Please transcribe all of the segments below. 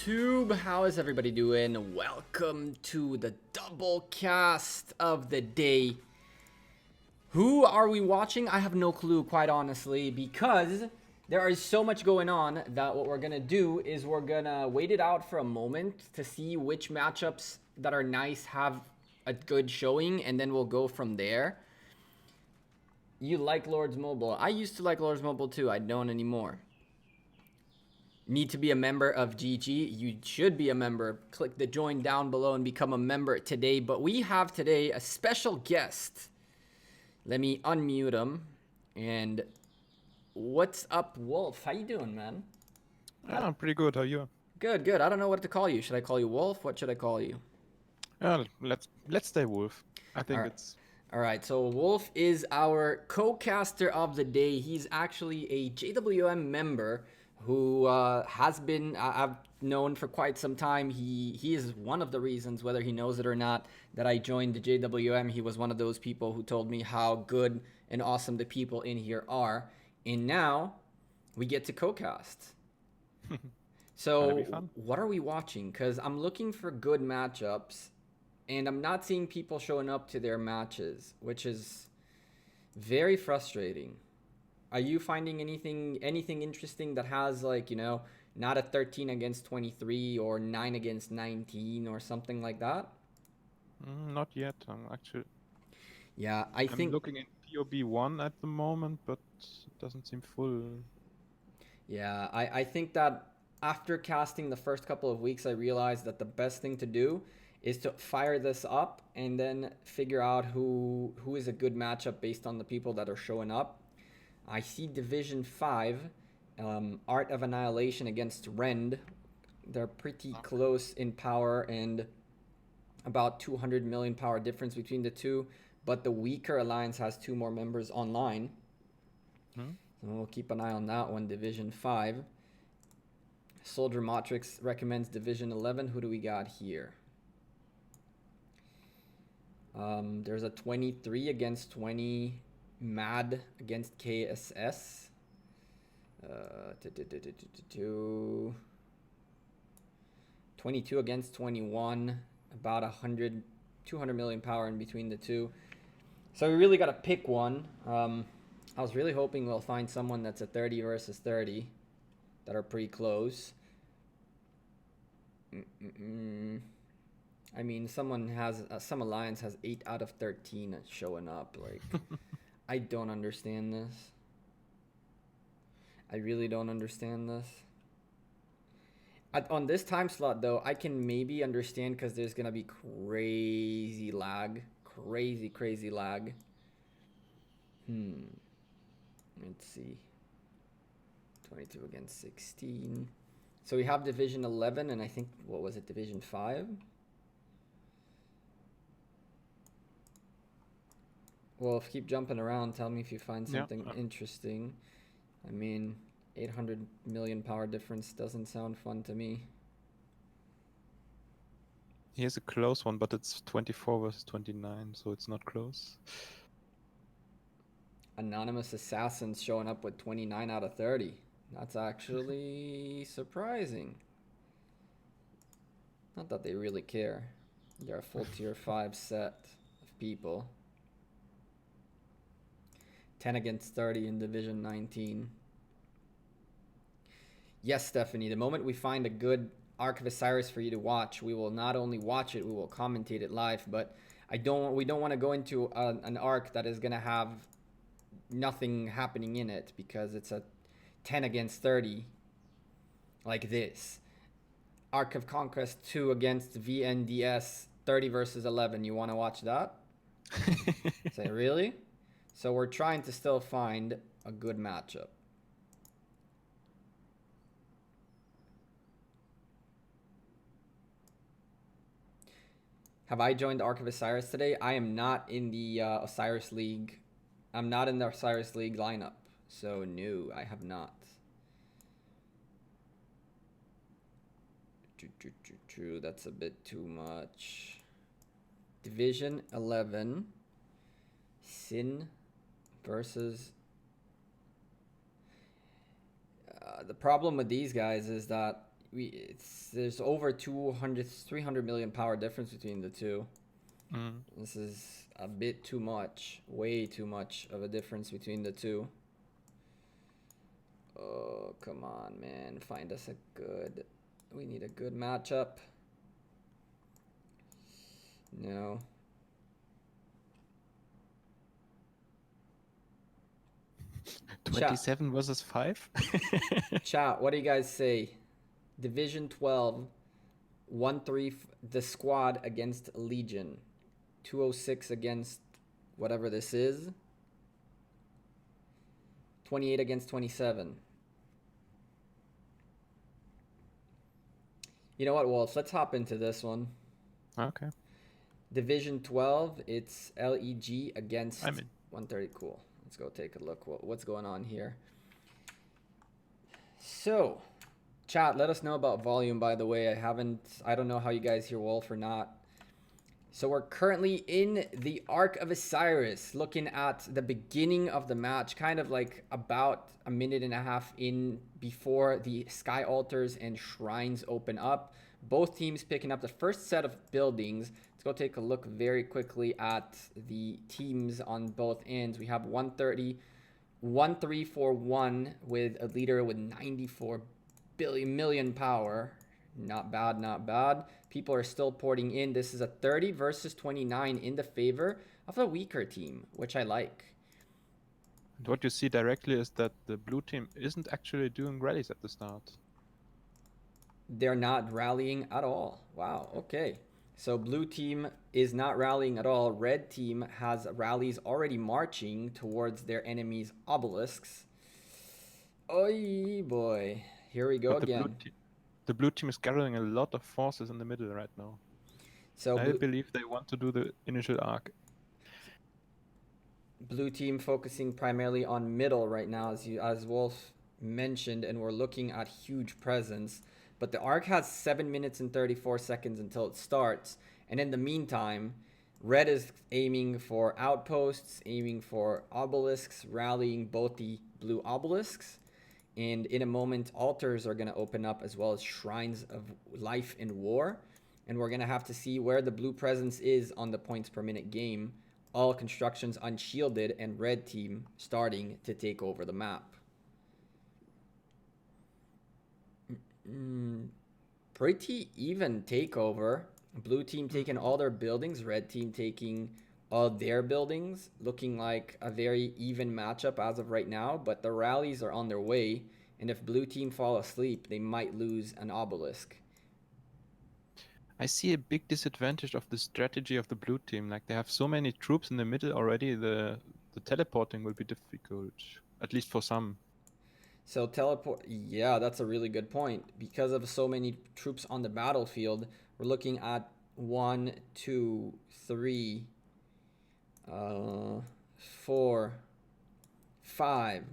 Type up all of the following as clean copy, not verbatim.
YouTube, how is everybody doing? Welcome to the double cast of the day. Who are we watching? I have no clue, quite honestly, because there is so much going on that what we're gonna do is we're gonna wait it out for a moment to see which matchups that are nice have a good showing, and then we'll go from there. You like Lords Mobile? I used to like Lords Mobile too. I don't anymore. Need to be a member of GG. You should be a member. Click the join down below and become a member today. But we have today a special guest. Let me unmute him. And what's up, Wolf? How you doing, man? I'm pretty good. How are you? Good, good. I don't know what to call you. Should I call you Wolf? What should I call you? Let's stay Wolf. I think it's all right. So Wolf is our co-caster of the day. He's actually a JWM member who has been I've known for quite some time. He is one of the reasons, whether he knows it or not, that I joined the JWM. He was one of those people who told me how good and awesome the people in here are. And now we get to co-cast. So what are we watching? Because I'm looking for good matchups, and I'm not seeing people showing up to their matches, which is very frustrating. Are you finding anything interesting that has, like, you know, not a 13 against 23 or 9 against 19 or something like that? Not yet. I'm actually. Yeah, I'm looking in POB 1 at the moment, but it doesn't seem full. Yeah, I think that after casting the first couple of weeks, I realized that the best thing to do is to fire this up and then figure out who is a good matchup based on the people that are showing up. I see Division 5, Art of Annihilation against Rend. They're pretty close in power and about 200 million power difference between the two, but the weaker alliance has 2 more members online. So we'll keep an eye on that one, Division 5. Soldier Matrix recommends Division 11. Who do we got here? There's a 23 against 20. Mad against KSS. 22 against 21. About 200 million power in between the two. So we really got to pick one. I was really hoping we'll find someone that's a 30 versus 30 that are pretty close. I mean, someone has some alliance has 8 out of 13 showing up. Like, I don't understand this. I really don't understand this. On this time slot, though, I can maybe understand because there's going to be crazy lag. Crazy lag. Let's see. 22 against 16. So we have Division 11, and I think, what was it, Division 5? Well, if you keep jumping around, tell me if you find something interesting. I mean, 800 million power difference doesn't sound fun to me. Here's a close one, but it's 24 versus 29, so it's not close. Anonymous Assassins showing up with 29 out of 30. That's actually surprising. Not that they really care. They're a full tier 5 set of people. 10 against 30 in Division 19. Yes, Stephanie, the moment we find a good Ark of Osiris for you to watch, we will not only watch it, we will commentate it live. But we don't want to go into an Ark that is going to have nothing happening in it because it's a 10 against 30 like this. Ark of Conquest 2 against VNDS 30 versus 11. You want to watch that? Say, really? So we're trying to still find a good matchup. Have I joined the Ark of Osiris today? I am not in the Osiris League. I'm not in the Osiris League lineup. So no, I have not. True, that's a bit too much. Division 11. Sin versus... the problem with these guys is that there's over 300 million power difference between the two. Mm. This is a bit too much, way too much of a difference between the two. Oh, come on, man. Find us a good... We need a good matchup. No. 27 versus 5? Chat, what do you guys say? Division 12, 1-3, the squad against Legion. 206 against whatever this is. 28 against 27. You know what, Wolf? Let's hop into this one. Okay. Division 12, it's LEG against I'm in. 130. Cool. Let's go take a look what's going on here. So, chat, let us know about volume, by the way. I don't know how you guys hear Wolf or not. So we're currently in the Ark of Osiris, looking at the beginning of the match, kind of like about a minute and a half in before the sky altars and shrines open up. Both teams picking up the first set of buildings. Let's go take a look very quickly at the teams on both ends. We have 130, 1341 with a leader with 94 million power. Not bad, not bad. People are still porting in. This is a 30 versus 29 in the favor of a weaker team, which I like. And what you see directly is that the blue team isn't actually doing rallies at the start. They're not rallying at all. Wow, okay. So blue team is not rallying at all. Red team has rallies already marching towards their enemy's obelisks. Oy boy. Here we go again. The blue team is gathering a lot of forces in the middle right now. So I believe they want to do the initial arc. Blue team focusing primarily on middle right now, as Wolf mentioned, and we're looking at huge presence. But the arc has 7 minutes and 34 seconds until it starts. And in the meantime, red is aiming for outposts, aiming for obelisks, rallying both the blue obelisks. And in a moment, altars are going to open up, as well as shrines of life and war. And we're going to have to see where the blue presence is on the points per minute game. All constructions unshielded, and red team starting to take over the map. Pretty even takeover. Blue team taking all their buildings, red team taking all their buildings. Looking like a very even matchup as of right now, but the rallies are on their way, and if blue team fall asleep, they might lose an obelisk. I see a big disadvantage of the strategy of the blue team. Like, they have so many troops in the middle already, the teleporting will be difficult, at least for some. So teleport, yeah, that's a really good point. Because of so many troops on the battlefield, we're looking at 1, 2, 3, 4, 5.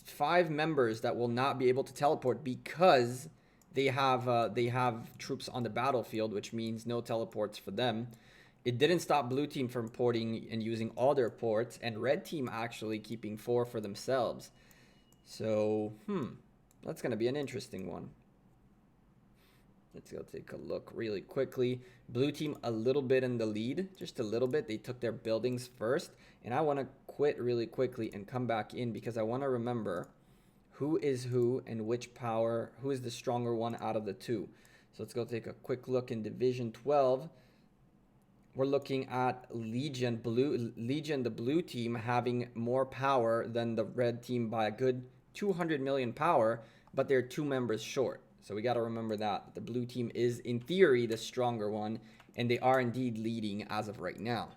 5 members that will not be able to teleport because they have troops on the battlefield, which means no teleports for them. It didn't stop blue team from porting and using all their ports, and red team actually keeping 4 for themselves. So, that's going to be an interesting one. Let's go take a look really quickly. Blue team a little bit in the lead, just a little bit. They took their buildings first, and I want to quit really quickly and come back in because I want to remember who is who and which power, who is the stronger one out of the two. So let's go take a quick look in Division 12. We're looking at Legion, the blue team, having more power than the red team by a good 200 million power, but they're 2 members short. So we got to remember that. The blue team is, in theory, the stronger one, and they are indeed leading as of right now.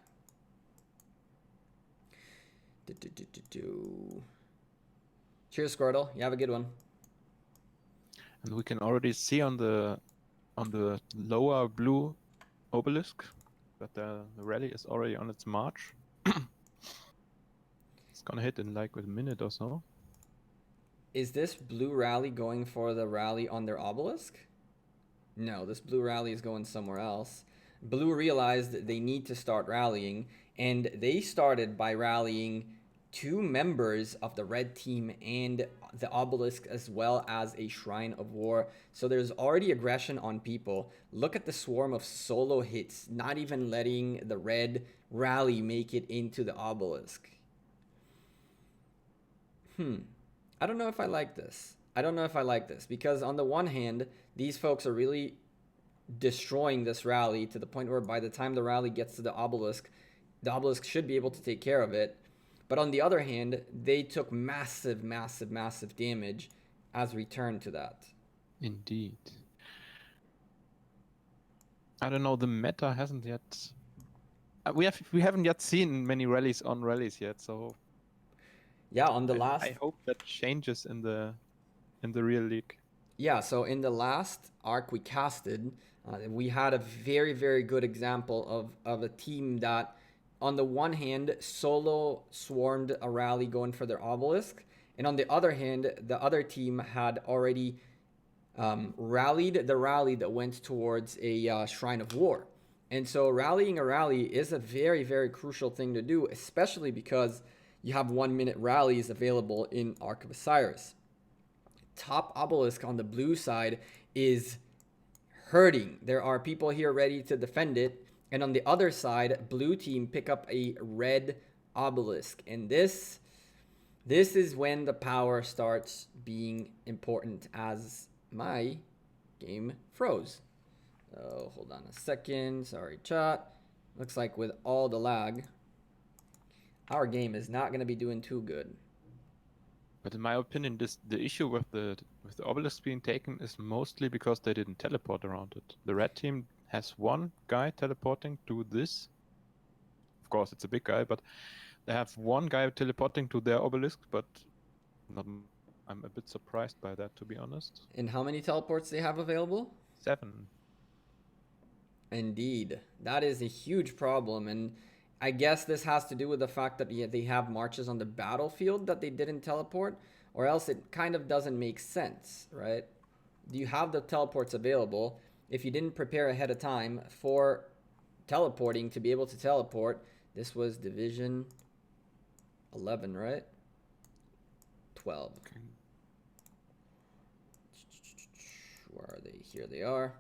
Cheers, Squirtle. You have a good one. And we can already see on the lower blue obelisk that the rally is already on its march. It's gonna hit in like a minute or so. Is this blue rally going for the rally on their obelisk? No, this blue rally is going somewhere else. Blue realized that they need to start rallying, and they started by rallying two members of the red team and the obelisk, as well as a shrine of war. So there's already aggression on people. Look at the swarm of solo hits, not even letting the red rally make it into the obelisk. I don't know if I like this. I don't know if I like this, because on the one hand, these folks are really destroying this rally to the point where by the time the rally gets to the obelisk should be able to take care of it. But on the other hand, they took massive, massive, massive damage as return to that. Indeed. I don't know. The meta hasn't yet. We haven't yet seen many rallies on rallies yet. So Yeah, on the last. I hope that changes in the real league. Yeah, so in the last arc we casted, we had a very, very good example of a team that, on the one hand, solo swarmed a rally going for their obelisk, and on the other hand, the other team had already rallied the rally that went towards a shrine of war. And so rallying a rally is a very, very crucial thing to do, especially because you have 1 minute rallies available in Arc of Osiris. Top obelisk on the blue side is hurting. There are people here ready to defend it. And on the other side, blue team pick up a red obelisk. And this is when the power starts being important, as my game froze. Oh, hold on a second. Sorry, chat. Looks like with all the lag, our game is not going to be doing too good. But in my opinion, the issue with the obelisk being taken is mostly because they didn't teleport around it. The red team has one guy teleporting to this. Of course, it's a big guy, but they have one guy teleporting to their obelisk, but I'm a bit surprised by that, to be honest. And how many teleports they have available? 7. Indeed. That is a huge problem, and I guess this has to do with the fact that they have marches on the battlefield that they didn't teleport, or else it kind of doesn't make sense, right? You have the teleports available. If you didn't prepare ahead of time for teleporting to be able to teleport, this was Division 11, right? 12. Okay. Where are they? Here they are.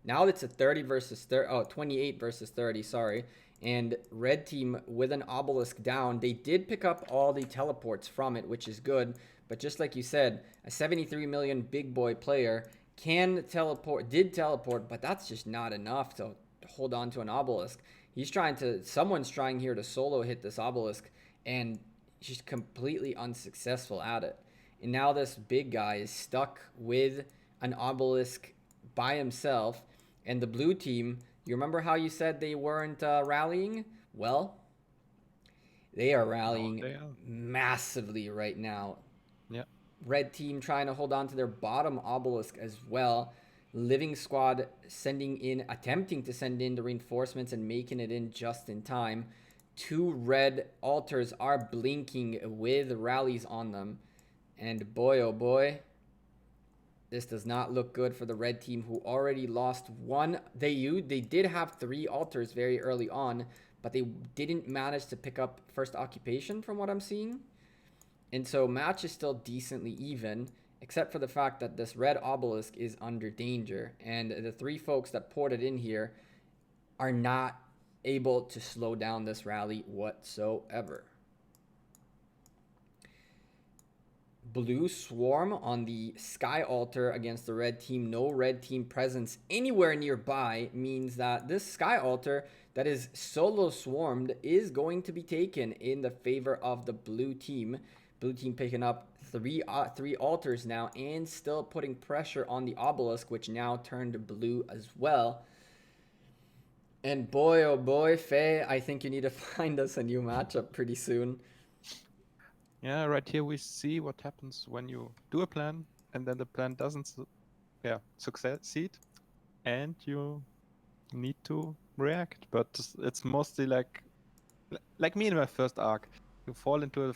Now it's a 30 versus 30. Oh, 28 versus 30, sorry. And red team with an obelisk down, they did pick up all the teleports from it, which is good. But just like you said, a 73 million big boy player did teleport, but that's just not enough to hold on to an obelisk. Someone's trying here to solo hit this obelisk, and she's completely unsuccessful at it. And now this big guy is stuck with an obelisk by himself, and the blue team, you remember how you said they weren't rallying? Well, they are rallying massively right now. Yeah. Red team trying to hold on to their bottom obelisk as well. Living Squad attempting to send in the reinforcements and making it in just in time. 2 red altars are blinking with rallies on them. And boy, oh boy, this does not look good for the red team, who already lost one. They did have 3 altars very early on, but they didn't manage to pick up first occupation from what I'm seeing. And so match is still decently even, except for the fact that this red obelisk is under danger. And the 3 folks that ported in here are not able to slow down this rally whatsoever. Blue swarm on the sky altar against the red team. No red team presence anywhere nearby means that this sky altar that is solo swarmed is going to be taken in the favor of the blue team. Blue team picking up three altars now and still putting pressure on the obelisk, which now turned blue as well. And boy, oh boy, Faye, I think you need to find us a new matchup pretty soon. Yeah, right here we see what happens when you do a plan and then the plan doesn't succeed, and you need to react. But it's mostly like me in my first arc. You fall into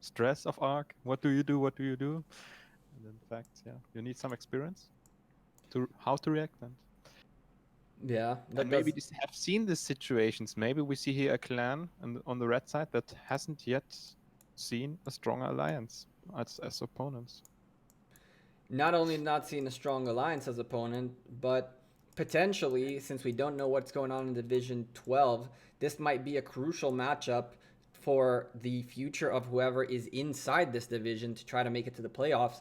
stress of arc. What do you do? What do you do? And in fact, you need some experience to how to react. And Yeah, that And maybe does. these have seen these situations. Maybe we see here a clan on the red side that hasn't yet seen a strong alliance as opponents. Not only not seeing a strong alliance as opponent, but potentially, since we don't know what's going on in Division 12, this might be a crucial matchup for the future of whoever is inside this division to try to make it to the playoffs.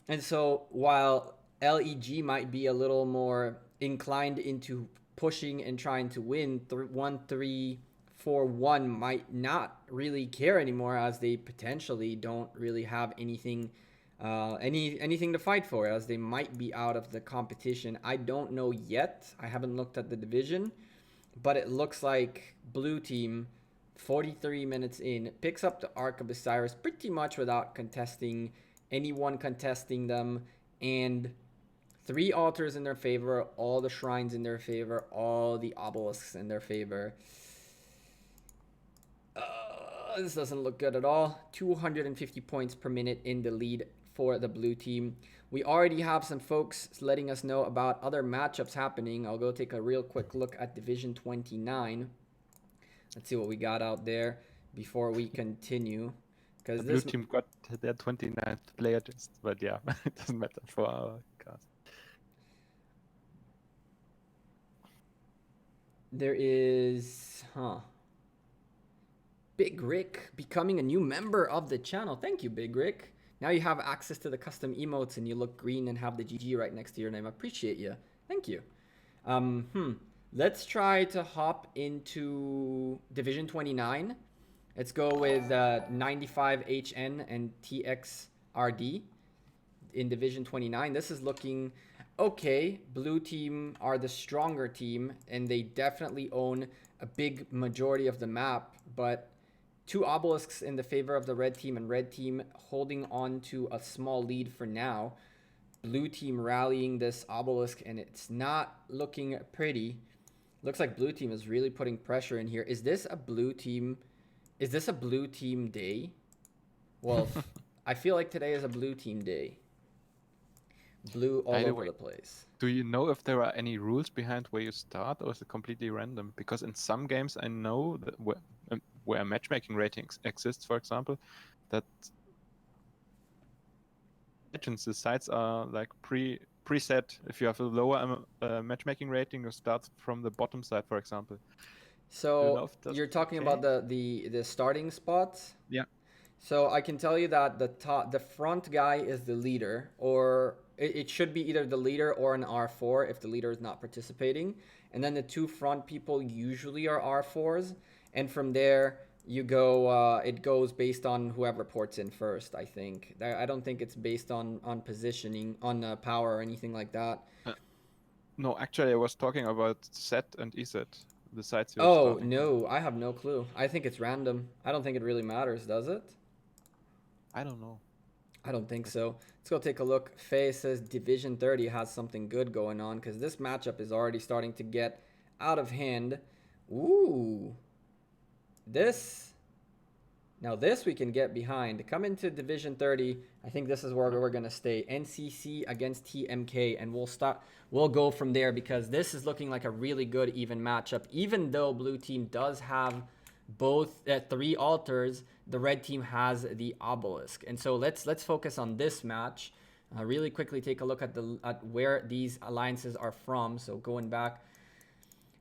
And so while LEG might be a little more inclined into pushing and trying to win, 1-3-4-1 might not really care anymore, as they potentially don't really have anything anything to fight for, as they might be out of the competition. I don't know yet. I haven't looked at the division, but it looks like blue team, 43 minutes in, picks up the Ark of Osiris pretty much without anyone contesting them, and 3 altars in their favor, all the shrines in their favor, all the obelisks in their favor. This doesn't look good at all. 250 points per minute in the lead for the blue team. We already have some folks letting us know about other matchups happening. I'll go take a real quick look at Division 29. Let's see what we got out there before we continue. The blue team got their 29th player just, but yeah, it doesn't matter for our cast. There is, Big Rick becoming a new member of the channel. Thank you, Big Rick. Now you have access to the custom emotes and you look green and have the GG right next to your name. I appreciate you. Thank you. Let's try to hop into Division 29. Let's go with 95HN and TXRD in Division 29. This is looking okay. Blue team are the stronger team, and they definitely own a big majority of the map, but 2 obelisks in the favor of the red team, and red team holding on to a small lead for now. Blue team rallying this obelisk, and it's not looking pretty. Looks like blue team is really putting pressure in here. Is this a blue team? Is this a blue team day? Well, I feel like today is a blue team day. Blue all over the place. Do you know if there are any rules behind where you start, or is it completely random? Because in some games I know that where matchmaking ratings exists, for example, that the sites are like preset. If you have a lower matchmaking rating, you start from the bottom side, for example. So you're talking about the starting spots? Yeah. So I can tell you that the front guy is the leader, or it should be either the leader or an R4 if the leader is not participating. And then the 2 front people usually are R4s. And from there, you go. It goes based on whoever ports in first, I think. I don't think it's based on positioning, on power or anything like that. No, actually, I was talking about set and ESET, the sites you're starting. No, I have no clue. I think it's random. I don't think it really matters, does it? I don't know. I don't think so. Let's go take a look. Faye says Division 30 has something good going on, because this matchup is already starting to get out of hand. Ooh. Now this we can get behind. Come into Division 30. I think this is where we're going to stay. NCC against TMK, and we'll go from there, because this is looking like a really good even matchup. Even though blue team does have both 3 altars, the red team has the obelisk. And so let's focus on this match. Really quickly take a look at where these alliances are from. So going back,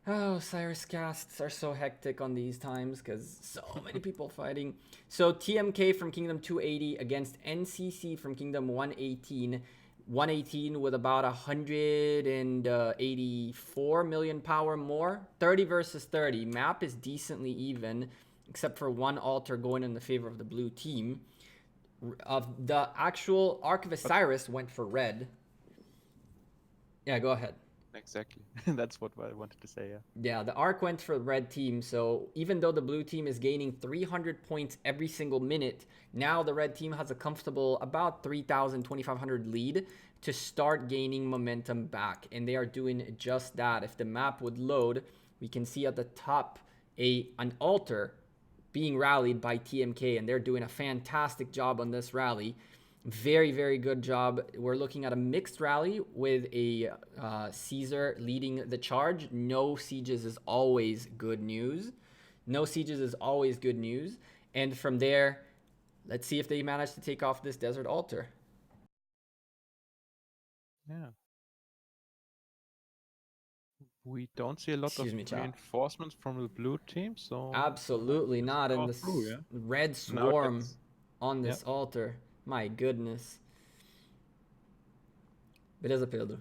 Osiris casts are so hectic on these times because so many people fighting. So TMK from Kingdom 280 against NCC from Kingdom 118. 118 with about 184 million power more. 30 versus 30. Map is decently even, except for 1 altar going in the favor of the blue team. Of the actual Ark of Osiris went for red. Yeah, go ahead. Exactly. That's what I wanted to say, yeah. Yeah, the Ark went for the red team, so even though the blue team is gaining 300 points every single minute, now the red team has a comfortable about 3,000, 2,500 lead to start gaining momentum back, and they are doing just that. If the map would load, we can see at the top an altar being rallied by TMK, and they're doing a fantastic job on this rally. Very, very good job. We're looking at a mixed rally with a Caesar leading the charge. No sieges is always good news. No sieges is always good news. And from there, let's see if they manage to take off this desert altar. Yeah. We don't see a lot Excuse of me, chat. reinforcements from the blue team, so Absolutely not in this yeah. red Now swarm that's on this altar. My goodness. Beleza, Pedro.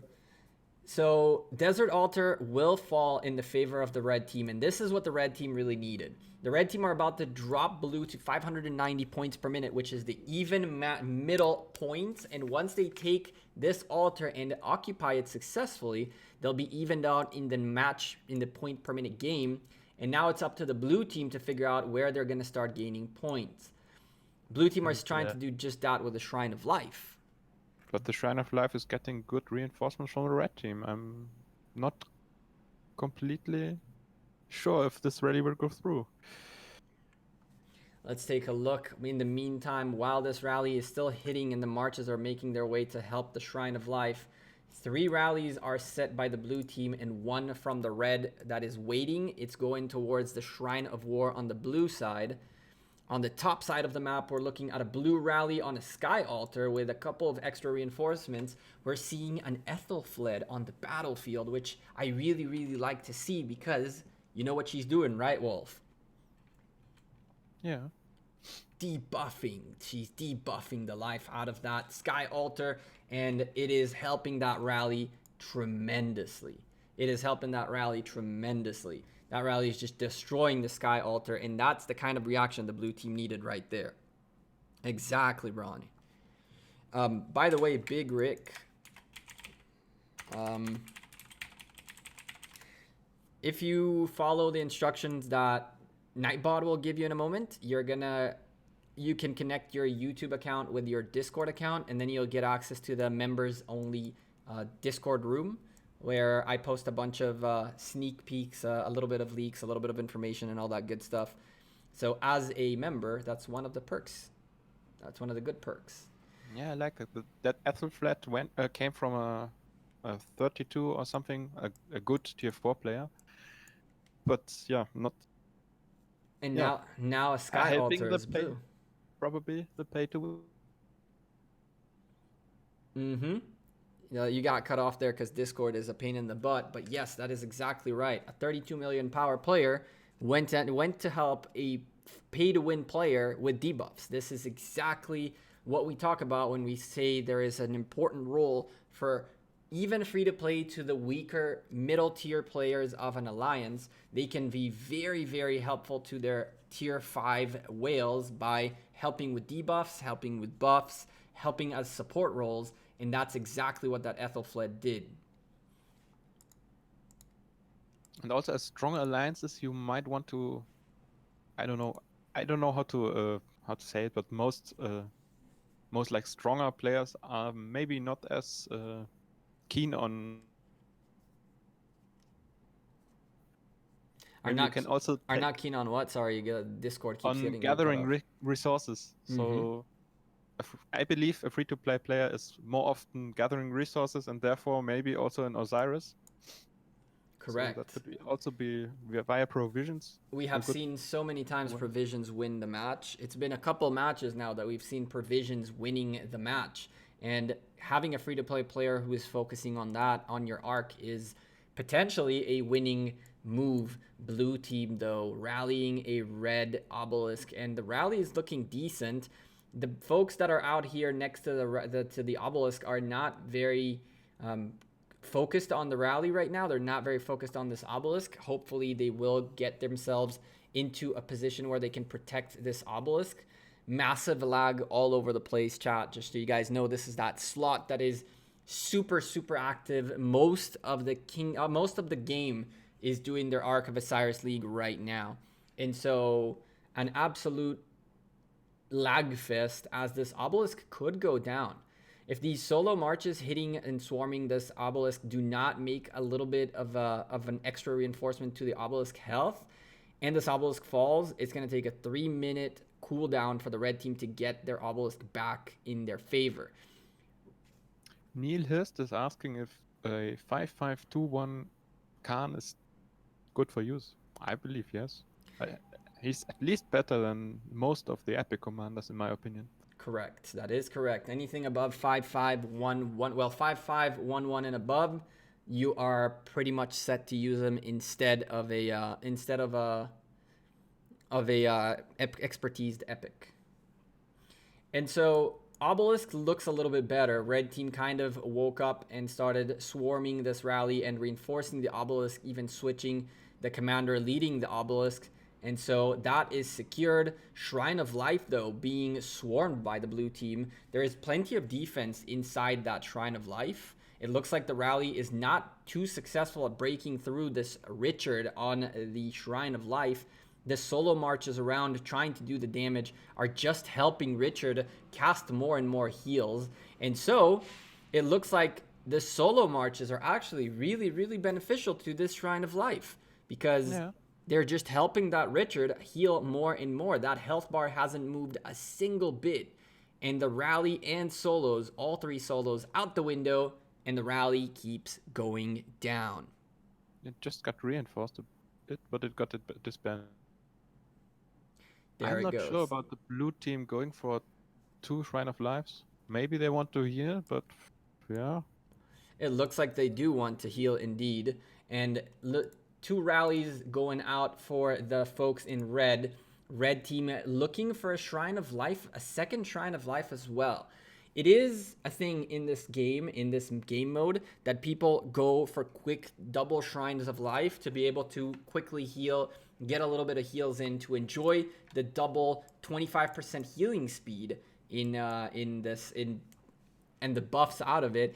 So Desert Altar will fall in the favor of the red team, and this is what the red team really needed. The red team are about to drop blue to 590 points per minute, which is the even middle points. And once they take this altar and occupy it successfully, they'll be evened out in the match, in the point per minute game. And now it's up to the blue team to figure out where they're going to start gaining points. Blue team is trying to do just that with the Shrine of Life. But the Shrine of Life is getting good reinforcements from the red team. I'm not completely sure if this rally will go through. Let's take a look. In the meantime, while this rally is still hitting and the marches are making their way to help the Shrine of Life, 3 rallies are set by the blue team and 1 from the red that is waiting. It's going towards the Shrine of War on the blue side. On the top side of the map, we're looking at a blue rally on a sky altar with a couple of extra reinforcements. We're seeing an Ethelfled on the battlefield, which I really, really like to see because you know what she's doing, right, Wolf? Yeah. Debuffing. She's debuffing the life out of that sky altar, and it is helping that rally tremendously. It is helping that rally tremendously. That rally is just destroying the sky altar, and that's the kind of reaction the blue team needed right there. Exactly, Bronny. By the way, Big Rick, if you follow the instructions that Nightbot will give you in a moment, you can connect your YouTube account with your Discord account, and then you'll get access to the members only Discord room, where I post a bunch of sneak peeks, a little bit of leaks, a little bit of information, and all that good stuff. So as a member, that's one of the perks. That's one of the good perks. Yeah, I like it. That Ethelfled came from a 32 or something, a good tier 4 player. But yeah, not. And now a sky altar is blue. Probably the pay to win. Mm-hmm. You got cut off there because Discord is a pain in the butt, but yes, that is exactly right. A 32 million power player went to help a pay-to-win player with debuffs. This is exactly what we talk about when we say there is an important role for even free-to-play to the weaker middle-tier players of an alliance. They can be very, very helpful to their tier 5 whales by helping with debuffs, helping with buffs, helping as support roles. And that's exactly what that Ethelfled did. And also, as strong alliances, you might want to. I don't know how to say it, but most like stronger players are maybe not as keen on. Are not keen on what? Sorry, Discord keeps on gathering resources. So I believe a free-to-play player is more often gathering resources, and therefore maybe also an Osiris. Correct. So that could also be via provisions. We have seen so many times provisions win the match. It's been a couple matches now that we've seen provisions winning the match. And having a free-to-play player who is focusing on that on your arc is potentially a winning move. Blue team, though, rallying a red obelisk, and the rally is looking decent. The folks that are out here next to the obelisk are not very focused on the rally right now. They're not very focused on this obelisk. Hopefully they will get themselves into a position where they can protect this obelisk. Massive lag all over the place, chat. Just so you guys know, this is that slot that is super, super active. Most of the game is doing their Arc of Osiris League right now. And so an absolute lag fest, as this obelisk could go down. If these solo marches hitting and swarming this obelisk do not make a little bit of an extra reinforcement to the obelisk health, and this obelisk falls, it's going to take a 3-minute cooldown for the red team to get their obelisk back in their favor. Neil Hirst is asking if a 5-5-2-1 Khan is good for use. I believe yes. He's at least better than most of the epic commanders, in my opinion. Correct. That is correct. Anything above 5-5-1-1, well, 5-5-1-1 and above, you are pretty much set to use them instead of a expertised epic. And so Obelisk looks a little bit better. Red team kind of woke up and started swarming this rally and reinforcing the Obelisk, even switching the commander leading the Obelisk. And so that is secured. Shrine of Life, though, being swarmed by the blue team. There is plenty of defense inside that Shrine of Life. It looks like the rally is not too successful at breaking through this Richard on the Shrine of Life. The solo marches around trying to do the damage are just helping Richard cast more and more heals. And so it looks like the solo marches are actually really, really beneficial to this Shrine of Life, because they're just helping that Richard heal more and more. That health bar hasn't moved a single bit. And the rally and solos, all three solos, out the window, and the rally keeps going down. It just got reinforced a bit, but it got disbanded. I'm not sure about the blue team going for 2 Shrine of Lives. Maybe they want to heal, but yeah. It looks like they do want to heal indeed. And 2 rallies going out for the folks in red. Red team looking for a Shrine of Life, a second Shrine of Life as well. It is a thing in this game mode, that people go for quick double Shrines of Life to be able to quickly heal, get a little bit of heals in, to enjoy the double 25% healing speed and the buffs out of it.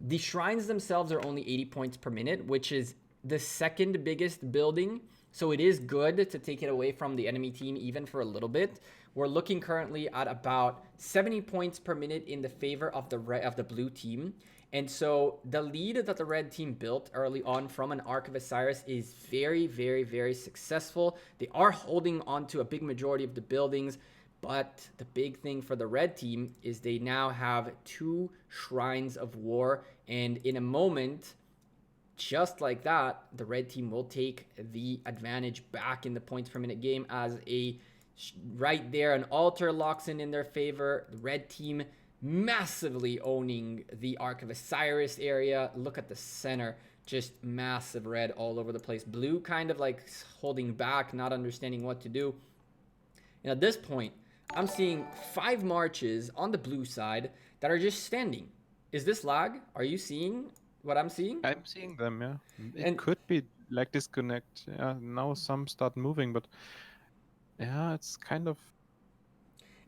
The shrines themselves are only 80 points per minute, which is the second biggest building. So it is good to take it away from the enemy team even for a little bit. We're looking currently at about 70 points per minute in the favor of the blue team. And so the lead that the red team built early on from an Ark of Osiris is very, very, very successful. They are holding on to a big majority of the buildings, but the big thing for the red team is they now have 2 Shrines of War. And in a moment, just like that, the red team will take the advantage back in the points per minute game, as right there an altar locks in their favor. The red team massively owning the Ark of Osiris area. Look at the center, just massive red all over the place. Blue kind of like holding back, not understanding what to do. And at this point, I'm seeing 5 marches on the blue side that are just standing. Is this lag? Are you seeing what I'm seeing? I'm seeing them, yeah. It could be like disconnect. Yeah, now some start moving, but yeah, it's kind of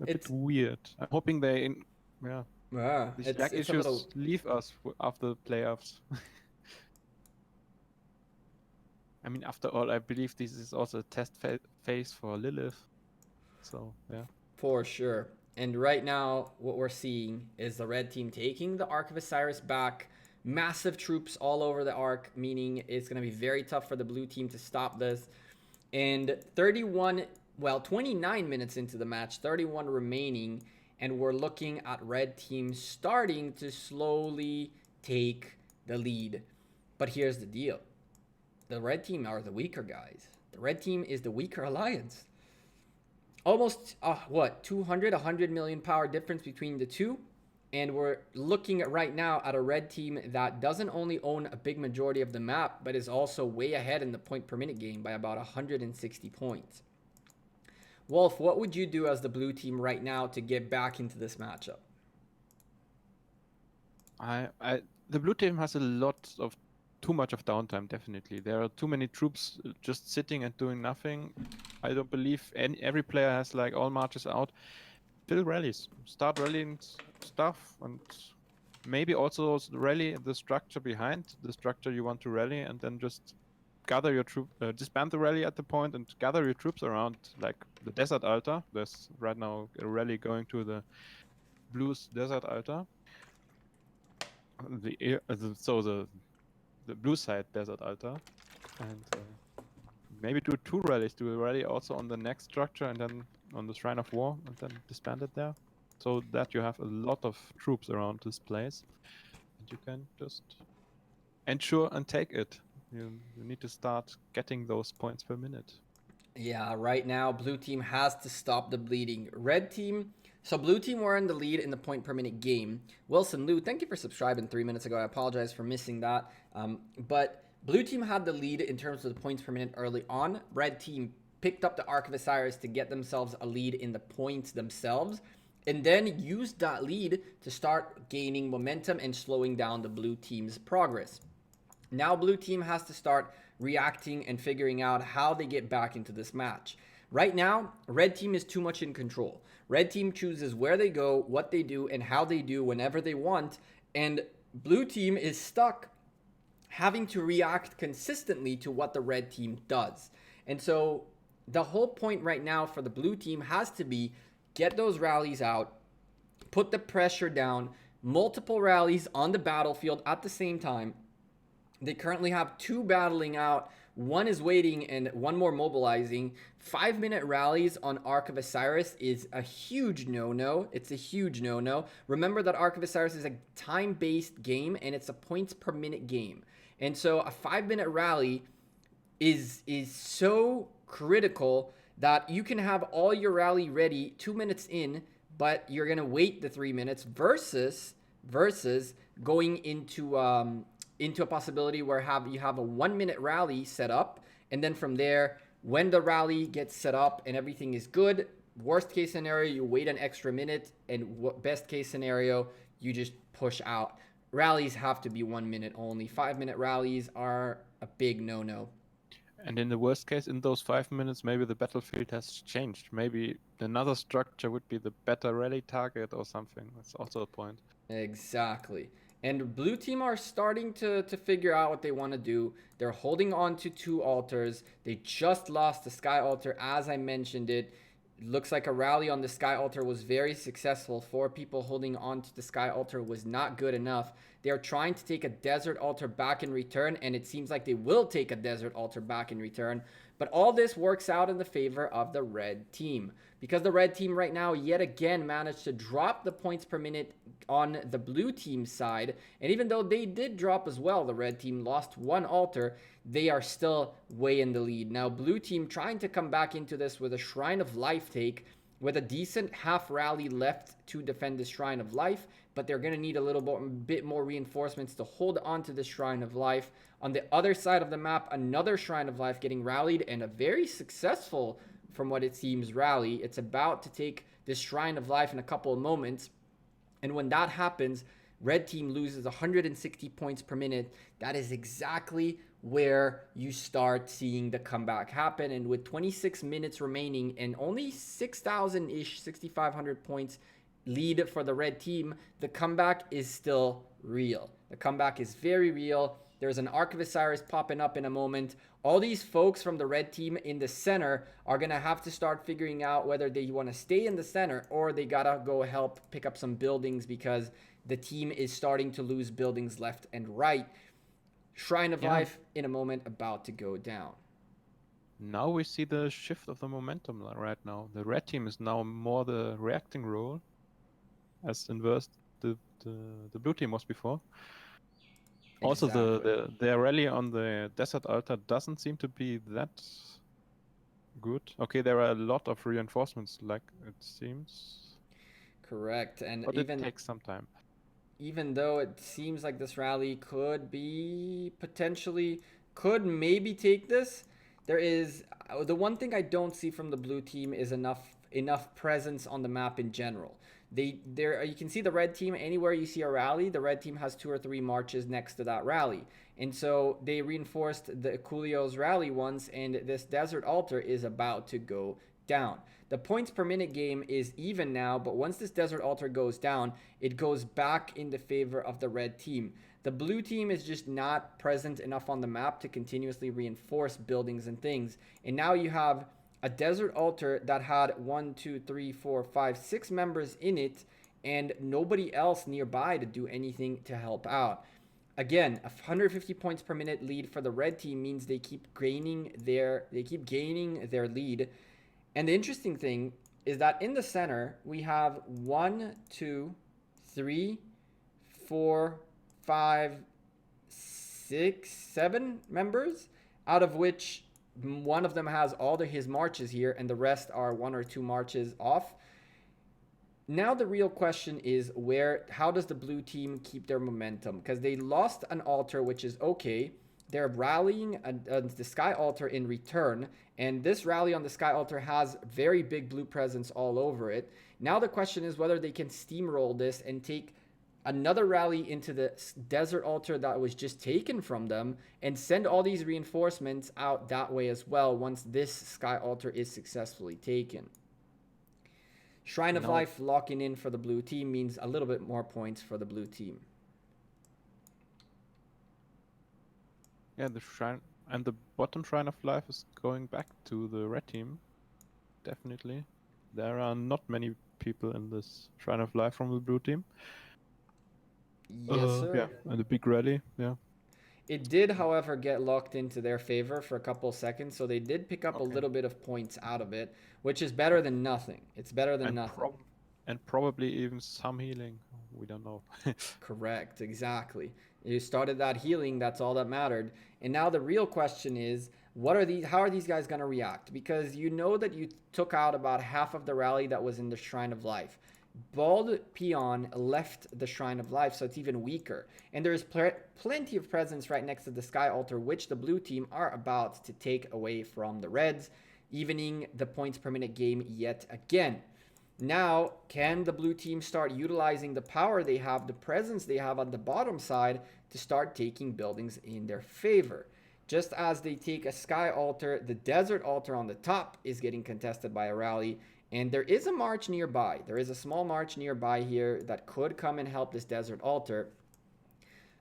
a bit weird. I'm hoping these lag issues leave us after the playoffs. I mean, after all, I believe this is also a test phase for Lilith. So, yeah. For sure. And right now, what we're seeing is the red team taking the Ark of Osiris back. Massive troops all over the Ark, meaning it's going to be very tough for the blue team to stop this. And 29 minutes into the match, 31 remaining, and we're looking at red team starting to slowly take the lead. But here's the deal. The red team are the weaker guys. The red team is the weaker alliance. Almost, 100 million power difference between the two. And we're looking at right now at a red team that doesn't only own a big majority of the map, but is also way ahead in the point per minute game by about 160 points. Wolf, what would you do as the blue team right now to get back into this matchup? The blue team has too much of downtime, definitely. There are too many troops just sitting and doing nothing. I don't believe every player has like all marches out. Fill rallies, start rallying stuff, and maybe also rally the structure behind the structure you want to rally, and then just gather your disband the rally at the point and gather your troops around like the desert altar. There's right now a rally going to the blues desert altar. The blue side desert altar, and maybe do 2 rallies. Do a rally also on the next structure and then on the Shrine of War and then disband it there. So that you have a lot of troops around this place. And you can just ensure and take it. You need to start getting those points per minute. Yeah, right now, blue team has to stop the bleeding. Red team, so blue team were in the lead in the point per minute game. Wilson Liu, thank you for subscribing 3 minutes ago. I apologize for missing that. But blue team had the lead in terms of the points per minute early on. Red team picked up the Ark of Osiris to get themselves a lead in the points themselves, and then used that lead to start gaining momentum and slowing down the blue team's progress. Now blue team has to start reacting and figuring out how they get back into this match. Right now, red team is too much in control. Red team chooses where they go, what they do, and how they do whenever they want, and blue team is stuck having to react consistently to what the red team does. And so the whole point right now for the blue team has to be get those rallies out, put the pressure down, multiple rallies on the battlefield at the same time. They currently have 2 battling out. 1 is waiting and 1 more mobilizing. 5-minute rallies on Ark of Osiris is a huge no-no. It's a huge no-no. Remember that Ark of Osiris is a time-based game and it's a points per minute game. And so a 5-minute rally is so critical that you can have all your rally ready 2 minutes in, but you're going to wait the 3 minutes versus going into a possibility where you have a 1-minute rally set up, and then from there, when the rally gets set up and everything is good, worst case scenario, you wait an extra minute, and best case scenario, you just push out. Rallies have to be 1 minute only. 5-minute rallies are a big no-no. And in the worst case, in those 5 minutes, maybe the battlefield has changed. Maybe another structure would be the better rally target or something. That's also a point. Exactly. And blue team are starting to figure out what they want to do. They're holding on to 2 altars. They just lost the sky altar, as I mentioned it. Looks like a rally on the sky altar was very successful. 4 people holding on to the sky altar was not good enough. They are trying to take a desert altar back in return, and it seems like they will take a desert altar back in return. But all this works out in the favor of the red team, because the red team right now yet again managed to drop the points per minute on the blue team side. And even though they did drop as well, the red team lost 1 altar, they are still way in the lead. Now blue team trying to come back into this with a Shrine of Life take, with a decent half rally left to defend the Shrine of Life, but they're going to need a little bit more reinforcements to hold on to the Shrine of Life. On the other side of the map, another Shrine of Life getting rallied, and a very successful, from what it seems, rally. It's about to take this Shrine of Life in a couple of moments, and when that happens, red team loses 160 points per minute. That is exactly where you start seeing the comeback happen. And with 26 minutes remaining and only 6,000-ish, 6,500 points lead for the red team, the comeback is still real. The comeback is very real. There's an Ark of Osiris popping up in a moment. All these folks from the red team in the center are going to have to start figuring out whether they want to stay in the center or they got to go help pick up some buildings, because the team is starting to lose buildings left and right. Shrine of Life in a moment about to go down. Now we see the shift of the momentum right now. The red team is now more the reacting role, as inverse the blue team was before. Also, their rally on the desert altar doesn't seem to be that good. Okay, there are a lot of reinforcements, like it seems. Correct, and but even it takes some time. Even though it seems like this rally could maybe take this, there is the one thing I don't see from the blue team is enough presence on the map in general. You can see the red team anywhere you see a rally, the red team has 2 or 3 marches next to that rally. And so they reinforced the Coolio's rally once, and this desert altar is about to go down. The points per minute game is even now, but once this desert altar goes down, it goes back in the favor of the red team. The blue team is just not present enough on the map to continuously reinforce buildings and things. And now you have a desert altar that had 1, 2, 3, 4, 5, 6 members in it, and nobody else nearby to do anything to help out. Again, 150 points per minute lead for the red team means they keep gaining their lead. And the interesting thing is that in the center we have 1, 2, 3, 4, 5, 6, 7 members, out of which one of them has all his marches here, and the rest are 1 or 2 marches off. Now the real question is how does the blue team keep their momentum? Because they lost an altar, which is okay. They're rallying the sky altar in return, and this rally on the sky altar has very big blue presence all over it. Now the question is whether they can steamroll this and take another rally into the desert altar that was just taken from them and send all these reinforcements out that way as well once this sky altar is successfully taken. Shrine of Life locking in for the blue team means a little bit more points for the blue team. Yeah, the shrine and the bottom Shrine of Life is going back to the red team. Definitely. There are not many people in this Shrine of Life from the blue team. Yes, sir. Yeah, and the big rally, yeah. It did, however, get locked into their favor for a couple seconds, so they did pick up a little bit of points out of it, which is better than nothing. It's better than nothing. And probably even some healing. We don't know. Correct, exactly. You started that healing, that's all that mattered. And now the real question is, how are these guys going to react? Because you know that you took out about half of the rally that was in the Shrine of Life. Bald Peon left the Shrine of Life, so it's even weaker. And there's plenty of presence right next to the Sky Altar, which the blue team are about to take away from the Reds, evening the points per minute game yet again. Now, can the blue team start utilizing the power they have, the presence they have on the bottom side, to start taking buildings in their favor? Just as they take a Sky Altar, the Desert Altar on the top is getting contested by a rally. And there is a march nearby. There is a small march nearby here that could come and help this Desert Altar.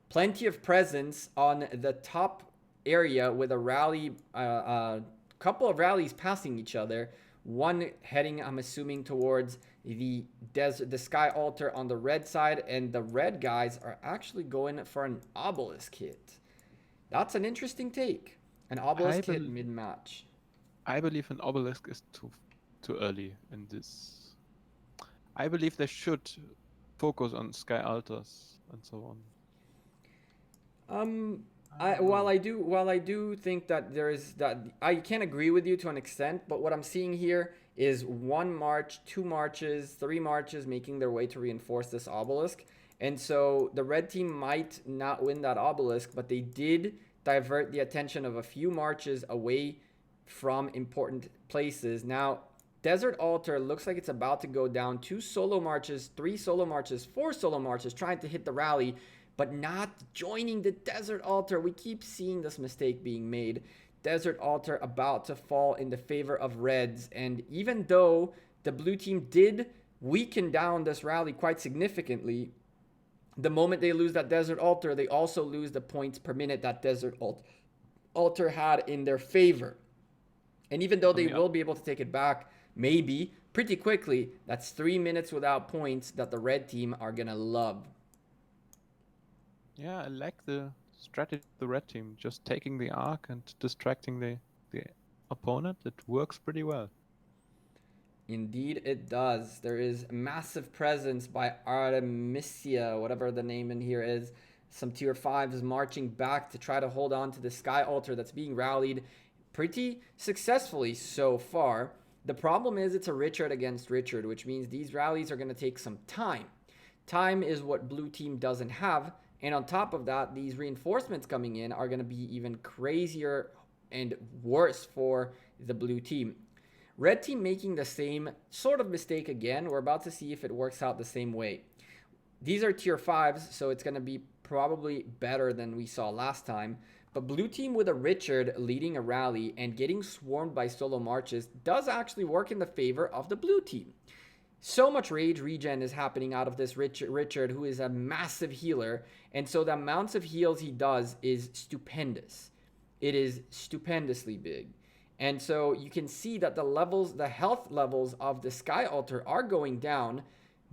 Plenty of presence on the top area with a rally, couple of rallies passing each other. One heading, I'm assuming, towards the Sky Altar on the red side. And the red guys are actually going for an obelisk hit. That's an interesting take. An obelisk hit mid-match. I believe an obelisk is too early in this. I believe they should focus on sky altars and so on. While I do think that I can agree with you to an extent, but what I'm seeing here is 1 march, 2 marches, 3 marches making their way to reinforce this obelisk. And so the red team might not win that obelisk, but they did divert the attention of a few marches away from important places. Now, Desert Altar looks like it's about to go down. 2 solo marches, 3 solo marches, 4 solo marches trying to hit the rally, but not joining the Desert Altar. We keep seeing this mistake being made. Desert Altar about to fall in the favor of Reds. And even though the blue team did weaken down this rally quite significantly, the moment they lose that Desert Altar, they also lose the points per minute that Desert Altar had in their favor. And even though they will be able to take it back, maybe pretty quickly, that's 3 minutes without points that the red team are gonna love. Yeah, I like the strategy of the red team, just taking the arc and distracting the opponent. It works pretty well. Indeed it does. There is massive presence by Artemisia, whatever the name in here is. Some tier 5s marching back to try to hold on to the Sky Altar that's being rallied pretty successfully so far. The problem is it's a Richard against Richard, which means these rallies are going to take some time. Time is what blue team doesn't have. And on top of that, these reinforcements coming in are going to be even crazier and worse for the blue team. Red team making the same sort of mistake again. We're about to see if it works out the same way. These are tier 5s, so it's going to be probably better than we saw last time. But blue team with a Richard leading a rally and getting swarmed by solo marches does actually work in the favor of the blue team. So much rage regen is happening out of this Richard, who is a massive healer. And so the amounts of heals he does is stupendous. It is stupendously big. And so you can see that the health levels of the Sky Altar are going down.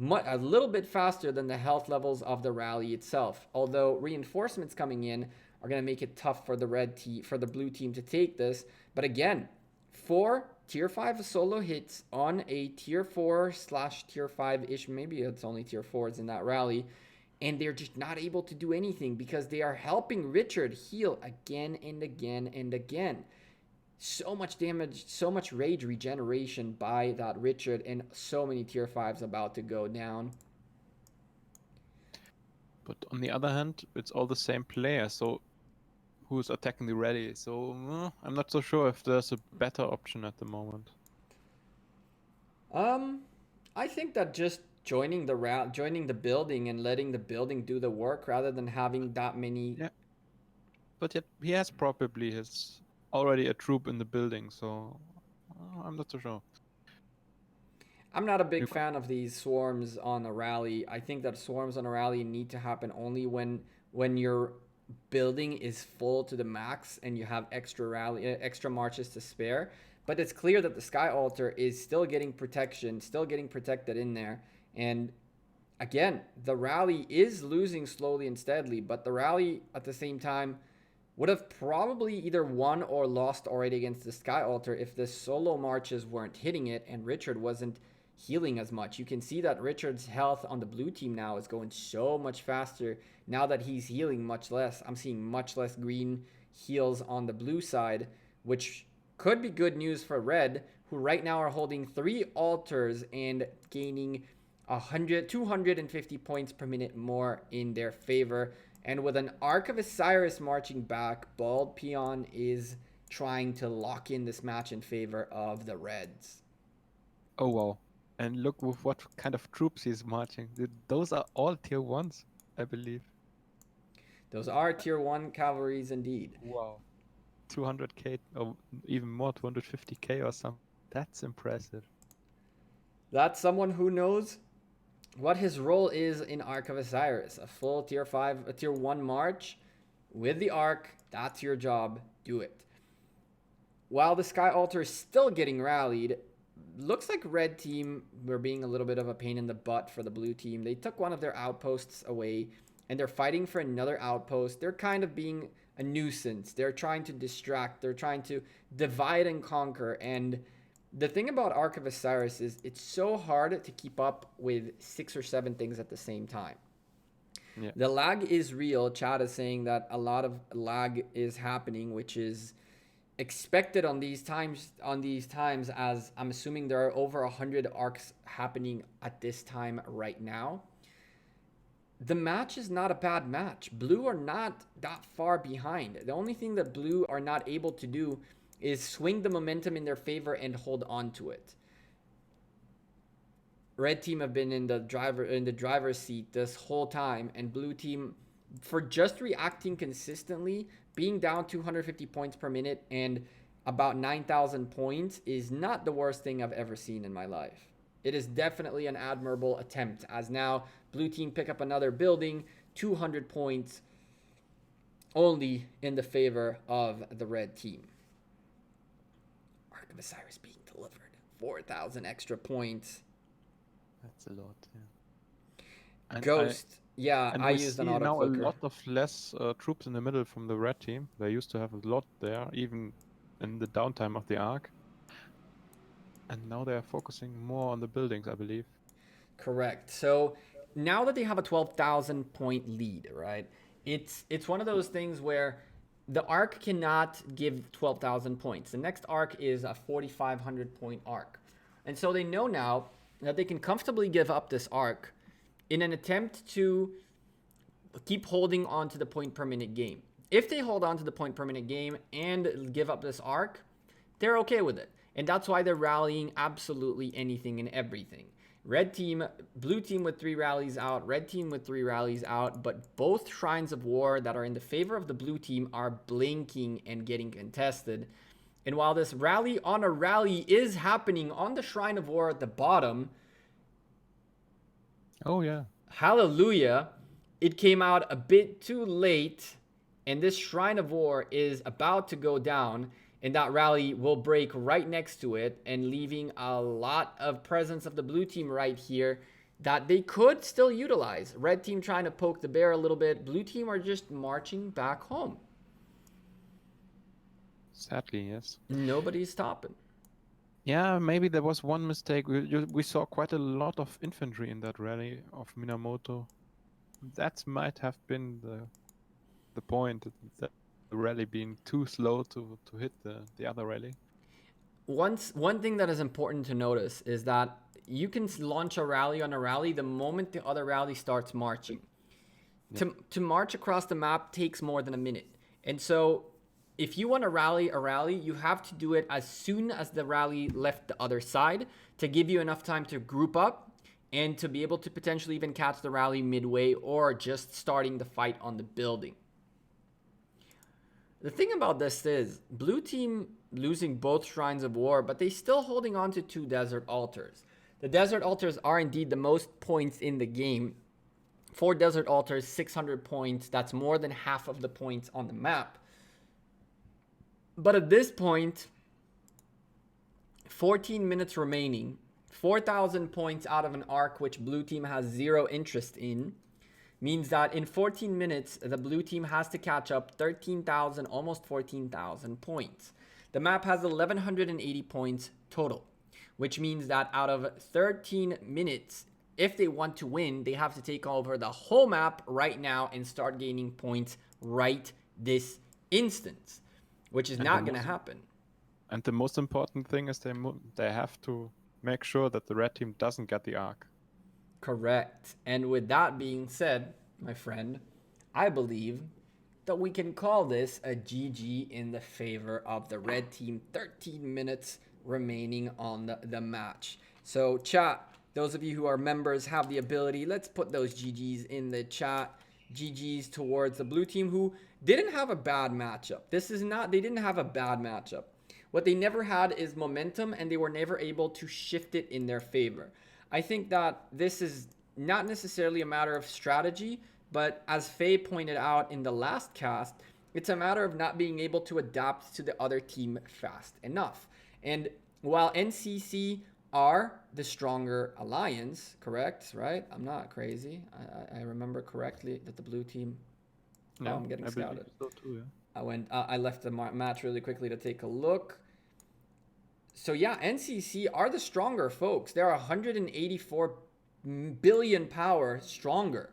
a little bit faster than the health levels of the rally itself. Although reinforcements coming in are going to make it tough for the blue team to take this. But again, 4 tier 5 solo hits on a tier 4/tier 5-ish, maybe it's only tier 4s in that rally, and they're just not able to do anything because they are helping Richard heal again and again and again. So much damage, so much rage regeneration by that Richard, and so many tier 5s about to go down. But on the other hand, it's all the same player, so who's attacking the rally? So I'm not so sure if there's a better option at the moment. I think that just joining the building and letting the building do the work rather than having that many. Yeah. But yet he has probably already a troop in the building, so I'm not so sure. I'm not a big fan of these swarms on a rally. I think that swarms on a rally need to happen only when your building is full to the max and you have extra marches to spare. But it's clear that the Sky Altar is still getting protection, still getting protected in there. And again, the rally is losing slowly and steadily, but the rally at the same time would have probably either won or lost already against the Sky Altar if the solo marches weren't hitting it and Richard wasn't healing as much. You can see that Richard's health on the blue team now is going so much faster now that he's healing much less. I'm seeing much less green heals on the blue side, which could be good news for red, who right now are holding 3 altars and gaining 250 points per minute more in their favor. And with an Ark of Osiris marching back, Bald Peon is trying to lock in this match in favor of the Reds. Oh wow. And look with what kind of troops he's marching. Those are all tier 1s, I believe. Those are tier 1 cavalries indeed. Wow. 200k or even more, 250k or something. That's impressive. That's someone who knows what his role is in Ark of Osiris. A full tier 1 march with the Ark. That's your job. Do it. While the Sky Altar is still getting rallied, looks like red team were being a little bit of a pain in the butt for the blue team. They took one of their outposts away and they're fighting for another outpost. They're kind of being a nuisance. They're trying to distract. They're trying to divide and conquer. And the thing about Ark of Osiris is it's so hard to keep up with 6 or 7 things at the same time. Yeah. The lag is real. Chad is saying that a lot of lag is happening, which is expected on these times, as I'm assuming there are over 100 arcs happening at this time right now. The match is not a bad match. Blue are not that far behind. The only thing that blue are not able to do is swing the momentum in their favor and hold on to it. Red team have been in the driver's seat this whole time, and blue team, for just reacting consistently, being down 250 points per minute and about 9,000 points is not the worst thing I've ever seen in my life. It is definitely an admirable attempt, as now blue team pick up another building, 200 points only in the favor of the red team. Ark of Osiris being delivered, 4,000 extra points. That's a lot, yeah. And Ghost. I used an auto clicker. Now a lot of less troops in the middle from the red team. They used to have a lot there, even in the downtime of the Ark. And now they are focusing more on the buildings, I believe. Correct. So now that they have a 12,000 point lead, right? It's one of those things where the Ark cannot give 12,000 points. The next Ark is a 4,500 point Ark. And so they know now that they can comfortably give up this Ark in an attempt to keep holding on to the point per minute game. If they hold on to the point per minute game and give up this Ark, they're okay with it. And that's why they're rallying absolutely anything and everything. Red team, blue team with 3 rallies out, red team with 3 rallies out, but both Shrines of War that are in the favor of the blue team are blinking and getting contested. And while this rally on a rally is happening on the Shrine of War at the bottom, oh yeah, hallelujah, it came out a bit too late, and this Shrine of War is about to go down, and that rally will break right next to it, and leaving a lot of presence of the blue team right here that they could still utilize. Red team trying to poke the bear a little bit. Blue team are just marching back home. Sadly, yes. Nobody's stopping. Yeah, maybe there was one mistake. We saw quite a lot of infantry in that rally of Minamoto. That might have been the point, that the rally being too slow to hit the other rally. One thing that is important to notice is that you can launch a rally on a rally the moment the other rally starts marching. Yeah. To march across the map takes more than a minute. And so if you want to rally a rally, you have to do it as soon as the rally left the other side to give you enough time to group up and to be able to potentially even catch the rally midway or just starting the fight on the building. The thing about this is blue team losing both Shrines of War, but they still holding on to 2 Desert Altars. The Desert Altars are indeed the most points in the game. 4 Desert Altars, 600 points. That's more than half of the points on the map. But at this point, 14 minutes remaining, 4,000 points out of an arc which blue team has 0 interest in, means that in 14 minutes, the blue team has to catch up 13,000, almost 14,000 points. The map has 1,180 points total, which means that out of 13 minutes, if they want to win, they have to take over the whole map right now and start gaining points right this instant, which is not going to happen. And the most important thing is they have to make sure that the red team doesn't get the arc. Correct. And with that being said, my friend, I believe that we can call this a GG in the favor of the red team. 13 minutes remaining on the match. So chat, those of you who are members have the ability, let's put those GGs in the chat. GGs towards the blue team, who didn't have a bad matchup. They didn't have a bad matchup. What they never had is momentum, and they were never able to shift it in their favor. I think that this is not necessarily a matter of strategy, but as Faye pointed out in the last cast, it's a matter of not being able to adapt to the other team fast enough. And while NCC are the stronger alliance, correct, right? I'm not crazy. I remember correctly that the blue team... No, I'm getting scouted. So too, yeah. I left the match really quickly to take a look. So yeah, NCC are the stronger folks. They're 184 billion power stronger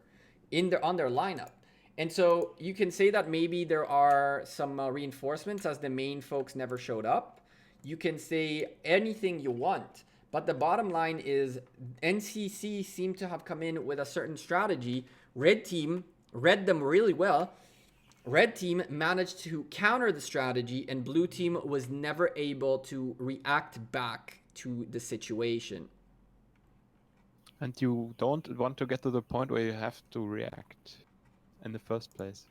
on their lineup. And so you can say that maybe there are some reinforcements as the main folks never showed up. You can say anything you want. But the bottom line is NCC seem to have come in with a certain strategy. Red team read them really well. Red team managed to counter the strategy, and blue team was never able to react back to the situation. And you don't want to get to the point where you have to react in the first place.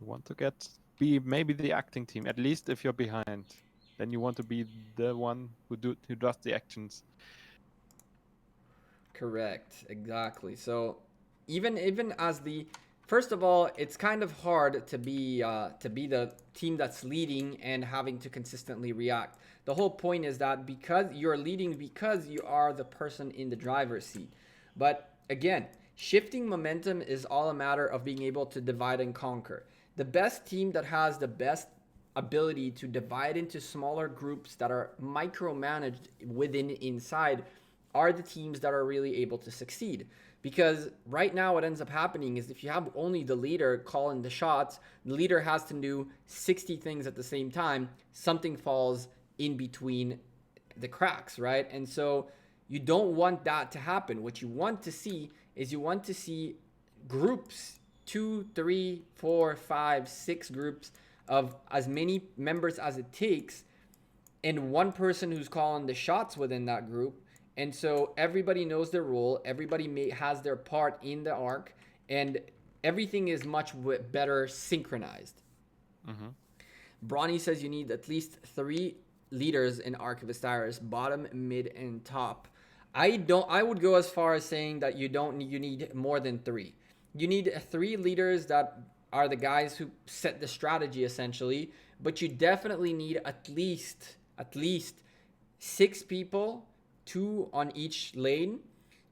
You want to be maybe the acting team, at least if you're behind. Then you want to be the one who does the actions. Correct, exactly. So even as the... First of all, it's kind of hard to be the team that's leading and having to consistently react. The whole point is that because you're leading, because you are the person in the driver's seat. But again, shifting momentum is all a matter of being able to divide and conquer. The best team that has the best ability to divide into smaller groups that are micromanaged inside are the teams that are really able to succeed. Because right now what ends up happening is if you have only the leader calling the shots, the leader has to do 60 things at the same time. Something falls in between the cracks, right? And so you don't want that to happen. What you want to see is groups, 2, 3, 4, 5, 6 groups of as many members as it takes, and one person who's calling the shots within that group. And so everybody knows their role, everybody has their part in the arc, and everything is much better synchronized. Mm-hmm. Bronny says you need at least 3 leaders in Arc of Osiris, bottom, mid, and top. I would go as far as saying that you need more than 3. You need 3 leaders that are the guys who set the strategy essentially, but you definitely need at least 6 people, 2 on each lane,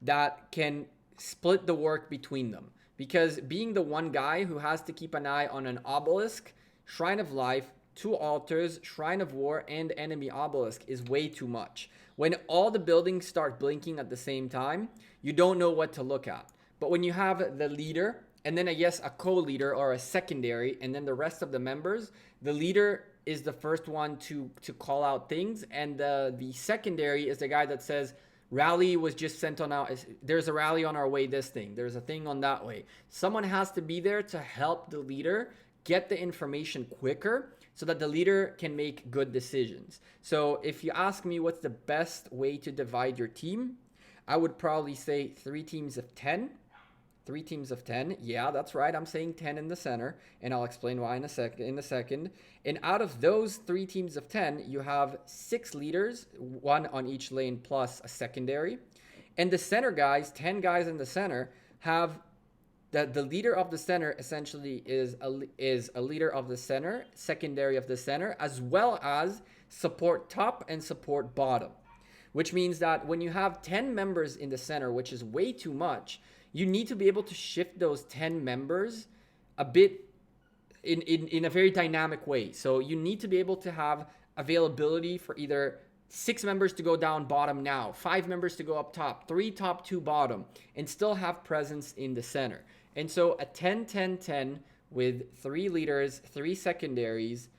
that can split the work between them. Because being the one guy who has to keep an eye on an obelisk, Shrine of Life, 2 altars, Shrine of War, and enemy obelisk is way too much. When all the buildings start blinking at the same time, you don't know what to look at. But when you have the leader, and then a co-leader or a secondary, and then the rest of the members, the leader is the first one to call out things, and the secondary is the guy that says, rally was just sent on out. There's a rally on our way, this thing. There's a thing on that way. Someone has to be there to help the leader get the information quicker so that the leader can make good decisions. So if you ask me what's the best way to divide your team, I would probably say 3 teams of 10. 3 teams of 10. Yeah, that's right. I'm saying 10 in the center, and I'll explain why in a second. And out of those 3 teams of 10, you have 6 leaders, 1 on each lane plus a secondary. And the center guys, 10 guys in the center, have the leader of the center essentially is a leader of the center, secondary of the center, as well as support top and support bottom. Which means that when you have 10 members in the center, which is way too much, you need to be able to shift those 10 members a bit in a very dynamic way. So you need to be able to have availability for either 6 members to go down bottom now, 5 members to go up top, 3 top, 2 bottom, and still have presence in the center. And so a 10-10-10 with 3 leaders, 3 secondaries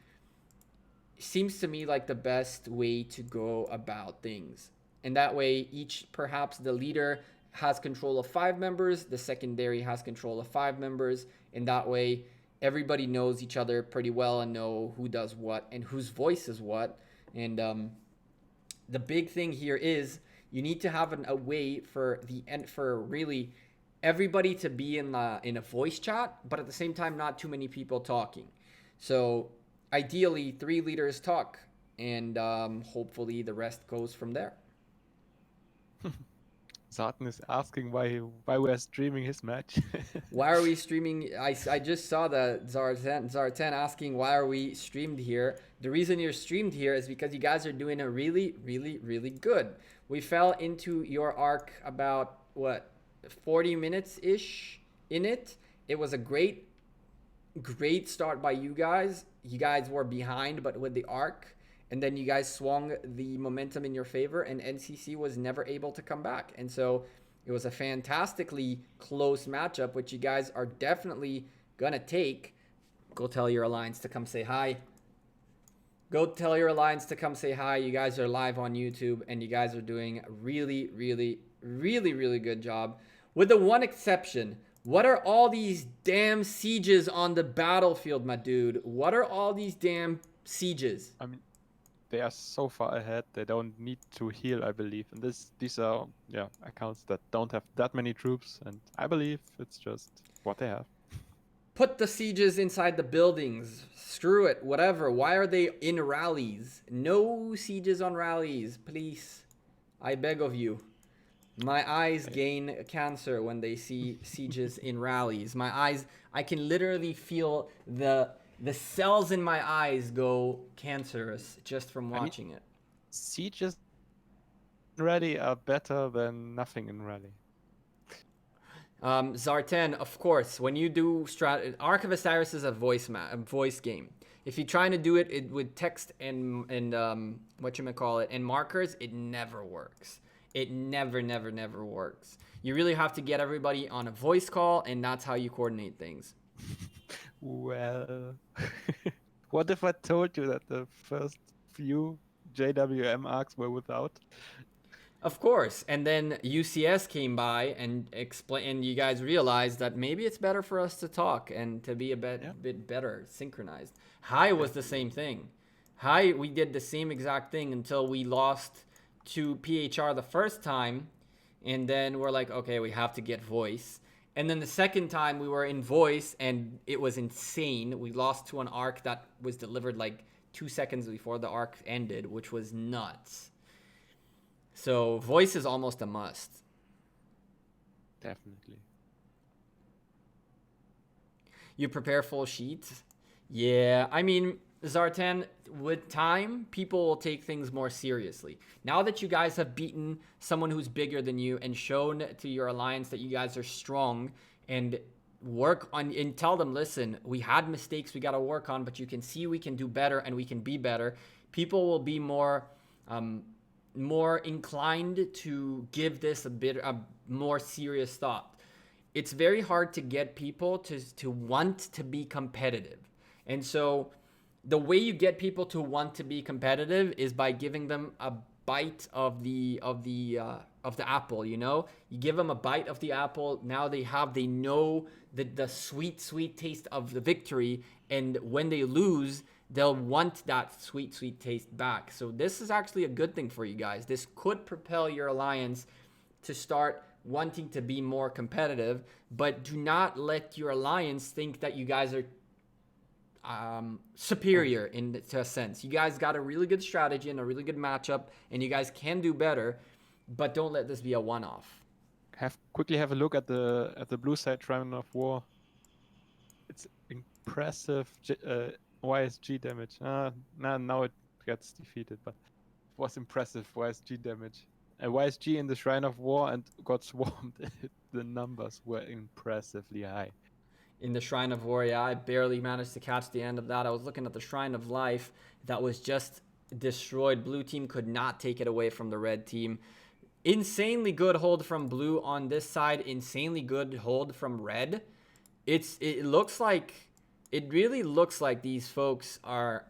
seems to me like the best way to go about things. And that way, perhaps the leader has control of 5 members, the secondary has control of 5 members, and that way everybody knows each other pretty well and know who does what and whose voice is what. And the big thing here is you need to have a way for really everybody to be in a voice chat, but at the same time not too many people talking. So ideally 3 leaders talk, and hopefully the rest goes from there. Zartan is asking why we are streaming his match. Why are we streaming? I just saw that Zartan asking why are we streamed here. The reason you're streamed here is because you guys are doing a really, really, really good. We fell into your arc about 40 minutes-ish in it. It was a great start by you guys. You guys were behind, but with the arc. And then you guys swung the momentum in your favor, and NCC was never able to come back. And so it was a fantastically close matchup, which you guys are definitely going to take. Go tell your alliance to come say hi. Go tell your alliance to come say hi. You guys are live on YouTube, and you guys are doing a really, really, really, really good job. With the one exception, what are all these damn sieges on the battlefield, my dude? What are all these damn sieges? I mean, they are so far ahead, they don't need to heal, I believe. And these are accounts that don't have that many troops, and I believe it's just what they have. Put the sieges inside the buildings. Screw it, whatever. Why are they in rallies? No sieges on rallies, please. I beg of you. My eyes gain cancer when they see sieges in rallies. My eyes, I can literally feel the cells in my eyes go cancerous just from watching it. Sieges in rally are better than nothing in rally. Zartan, of course, when you do Ark of Osiris is a voice game. If you're trying to do it with text and and markers, it never works. It never works. You really have to get everybody on a voice call, and that's how you coordinate things. Well, what if I told you that the first few JWM arcs were without? Of course, and then UCS came by and and you guys realized that maybe it's better for us to talk and to be a bit better synchronized. High was the same thing. High, we did the same exact thing until we lost to PHR the first time, and then we're like, okay, we have to get voice. And then the second time we were in voice, and it was insane. We lost to an arc that was delivered like 2 seconds before the arc ended, which was nuts. So voice is almost a must. Definitely. You prepare full sheets? Yeah, I mean, Zartan, with time, people will take things more seriously. Now that you guys have beaten someone who's bigger than you and shown to your alliance that you guys are strong, and work on and tell them, listen, we had mistakes we got to work on, but you can see we can do better and we can be better. People will be more inclined to give this a more serious thought. It's very hard to get people to want to be competitive. And so the way you get people to want to be competitive is by giving them a bite of the apple. You give them a bite of the apple. Now they know the sweet taste of the victory, and when they lose, they'll want that sweet taste back. So this is actually a good thing for you guys. This could propel your alliance to start wanting to be more competitive, but do not let your alliance think that you guys are superior in a sense. You guys got a really good strategy and a really good matchup, and you guys can do better, but don't let this be a one-off. Quickly have a look at the blue side Shrine of War. It's impressive YSG damage. Now it gets defeated, but it was impressive YSG damage. YSG in the Shrine of War and got swarmed. The numbers were impressively high. In the Shrine of War, yeah, I barely managed to catch the end of that. I was looking at the Shrine of Life that was just destroyed. Blue team could not take it away from the red team. Insanely good hold from blue on this side. Insanely good hold from red. It really looks like these folks are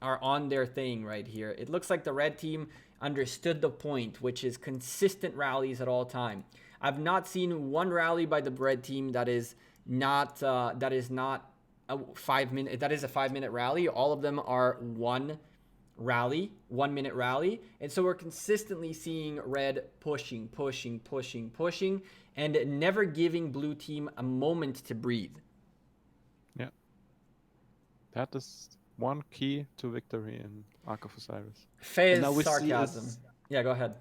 on their thing right here. It looks like the red team understood the point, which is consistent rallies at all time. I've not seen one rally by the red team that is not a 5 minute. That is a 5 minute rally. All of them are 1 minute rally, and so we're consistently seeing red pushing, and never giving blue team a moment to breathe. Yeah, that is one key to victory in Ark of Osiris. Phase sarcasm. Yeah, go ahead.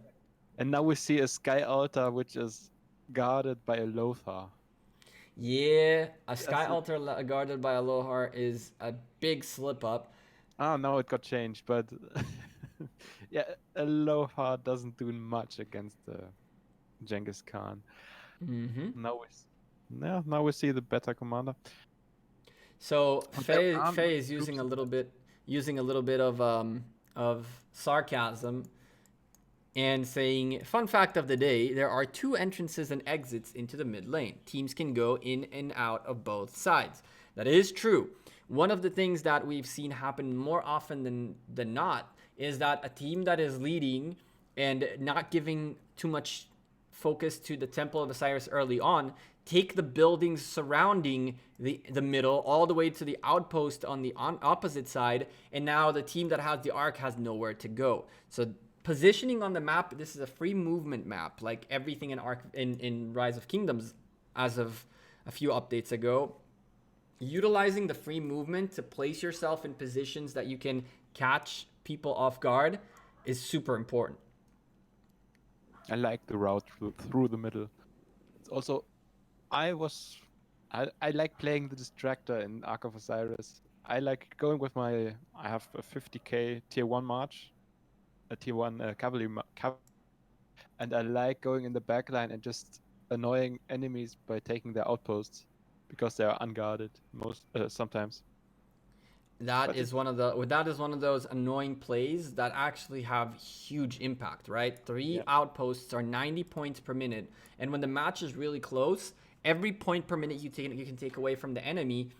And now we see a Sky Altar which is guarded by a Lothar. Yeah, a Sky Altar guarded by a Lothar is a big slip up. Oh, no, it got changed, but yeah, a Lothar doesn't do much against Genghis Khan. Mm-hmm. Now we see the better commander. So Faye is using a little bit of sarcasm and saying, fun fact of the day, there are 2 entrances and exits into the mid lane. Teams can go in and out of both sides. That is true. One of the things that we've seen happen more often than not is that a team that is leading and not giving too much focus to the Temple of Osiris early on, take the buildings surrounding the middle all the way to the outpost on the opposite side, and now the team that has the Ark has nowhere to go. So positioning on the map, this is a free movement map, like everything in Rise of Kingdoms as of a few updates ago. Utilizing the free movement to place yourself in positions that you can catch people off guard is super important. I like the route through the middle. It's also, I like playing the distractor in Ark of Osiris. I like going with I have a 50k tier 1 march, a tier 1 cavalry, and I like going in the backline and just annoying enemies by taking their outposts because they are unguarded sometimes. That is one of those annoying plays that actually have huge impact, right? 3 outposts are 90 points per minute, and when the match is really close, every point per minute you can take away from the enemy,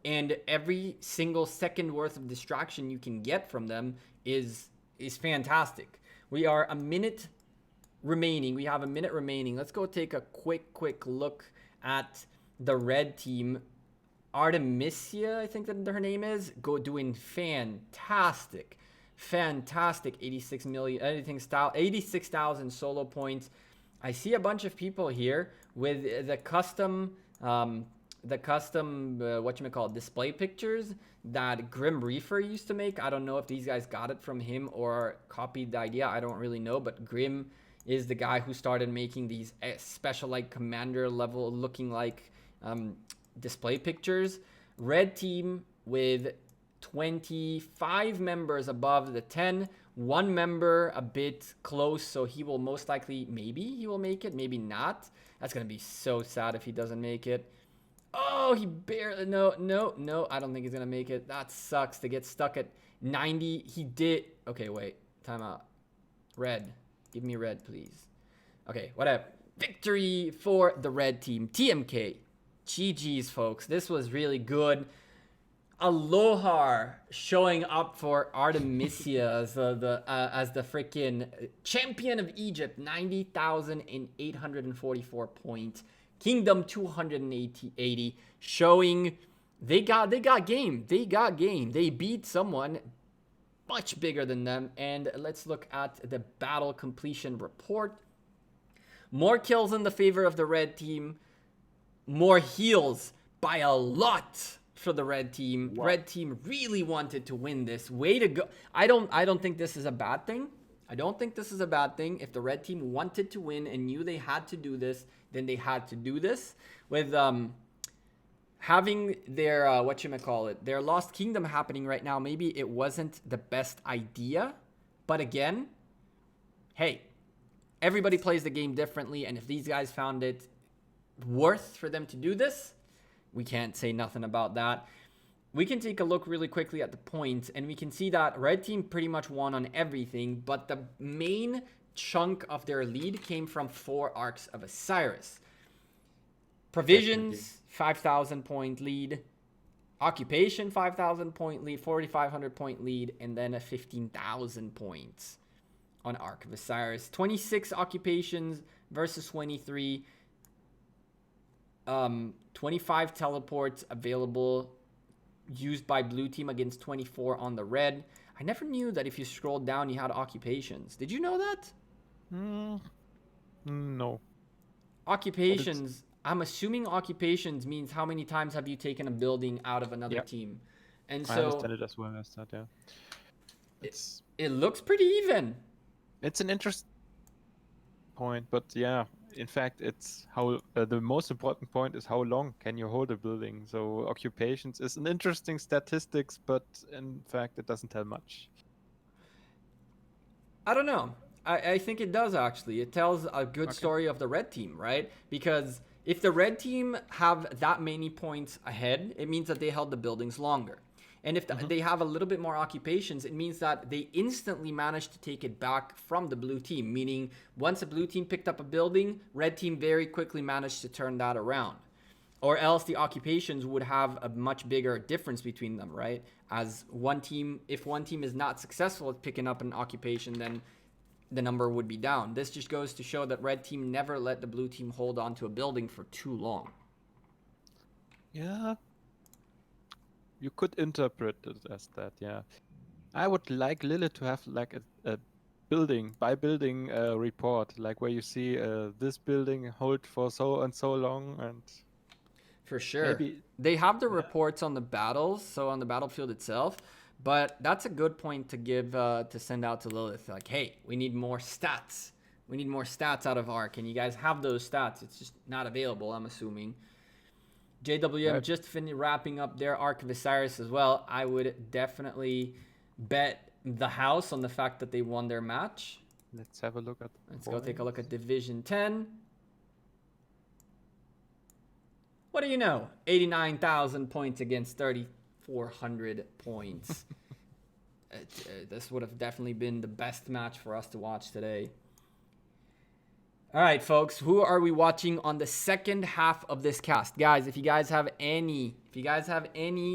and every single second worth of distraction you can get from them is fantastic. We are a minute remaining. We have a minute remaining. Let's go take a quick look at the red team. Artemisia, I think that her name is, doing fantastic 86,000 solo points. I see a bunch of people here with the custom display pictures that Grim Reefer used to make. I don't know if these guys got it from him or copied the idea. I don't really know, but Grim is the guy who started making these special, like, commander level looking like display pictures. Red team with 25 members above the 10. One member a bit close, so he will most likely, maybe he will make it, maybe not. That's going to be so sad if he doesn't make it. Oh, he barely, no, I don't think he's going to make it. That sucks to get stuck at 90. He did, okay, wait, time out. Red, give me red, please. Okay, whatever. Victory for the red team. TMK. GG's, folks. This was really good. Aloha showing up for Artemisia as the freaking champion of Egypt. 90,844 points. Kingdom 280. Showing they got game. They got game. They beat someone much bigger than them. And let's look at the battle completion report. More kills in the favor of the red team. More heals by a lot for the red team. Wow. Red team really wanted to win this. Way to go. I don't think this is a bad thing. I don't think this is a bad thing. If the red team wanted to win and knew they had to do this, then they had to do this. With having their their Lost Kingdom happening right now, maybe it wasn't the best idea. But again, hey, everybody plays the game differently, and if these guys found it worth for them to do this, we can't say nothing about that. We can take a look really quickly at the points, and we can see that red team pretty much won on everything, but the main chunk of their lead came from 4 Arcs of Osiris. Provisions, 5,000 point lead. Occupation, 5,000 point lead. 4,500 point lead, and then a 15,000 points on Arc of Osiris. 26 occupations versus 23. 25 teleports available used by blue team against 24 on the red. I never knew that if you scrolled down you had occupations. Did you know that? No. Occupations, I'm assuming occupations means how many times have you taken a building out of another team. And so I understand it as well as that, yeah. It looks pretty even. It's an interesting point, but yeah, in fact, it's how the most important point is how long can you hold a building. So occupations is an interesting statistics, but in fact, it doesn't tell much. I don't know. I think it does, actually. It tells a good story of the red team, right? Because if the red team have that many points ahead, it means that they held the buildings longer. And if they have a little bit more occupations, it means that they instantly managed to take it back from the blue team. Meaning, once a blue team picked up a building, red team very quickly managed to turn that around. Or else the occupations would have a much bigger difference between them, right? As one team, if one team is not successful at picking up an occupation, then the number would be down. This just goes to show that red team never let the blue team hold on to a building for too long. Yeah. You could interpret it as that, yeah. I would like Lilith to have like a building by building report, like where you see this building hold for so and so long, and for sure they have the reports on the battles, so on the battlefield itself. But that's a good point to give to send out to Lilith, like, hey, we need more stats. We need more stats out of Arc, and you guys have those stats. It's just not available, I'm assuming. JWM just wrapping up their Arc of Osiris as well. I would definitely bet the house on the fact that they won their match. Let's have a look at Let's go take a look at Division 10. What do you know? 89,000 points against 3,400 points. This would have definitely been the best match for us to watch today. All right, folks, who are we watching on the second half of this cast? Guys, if you guys have any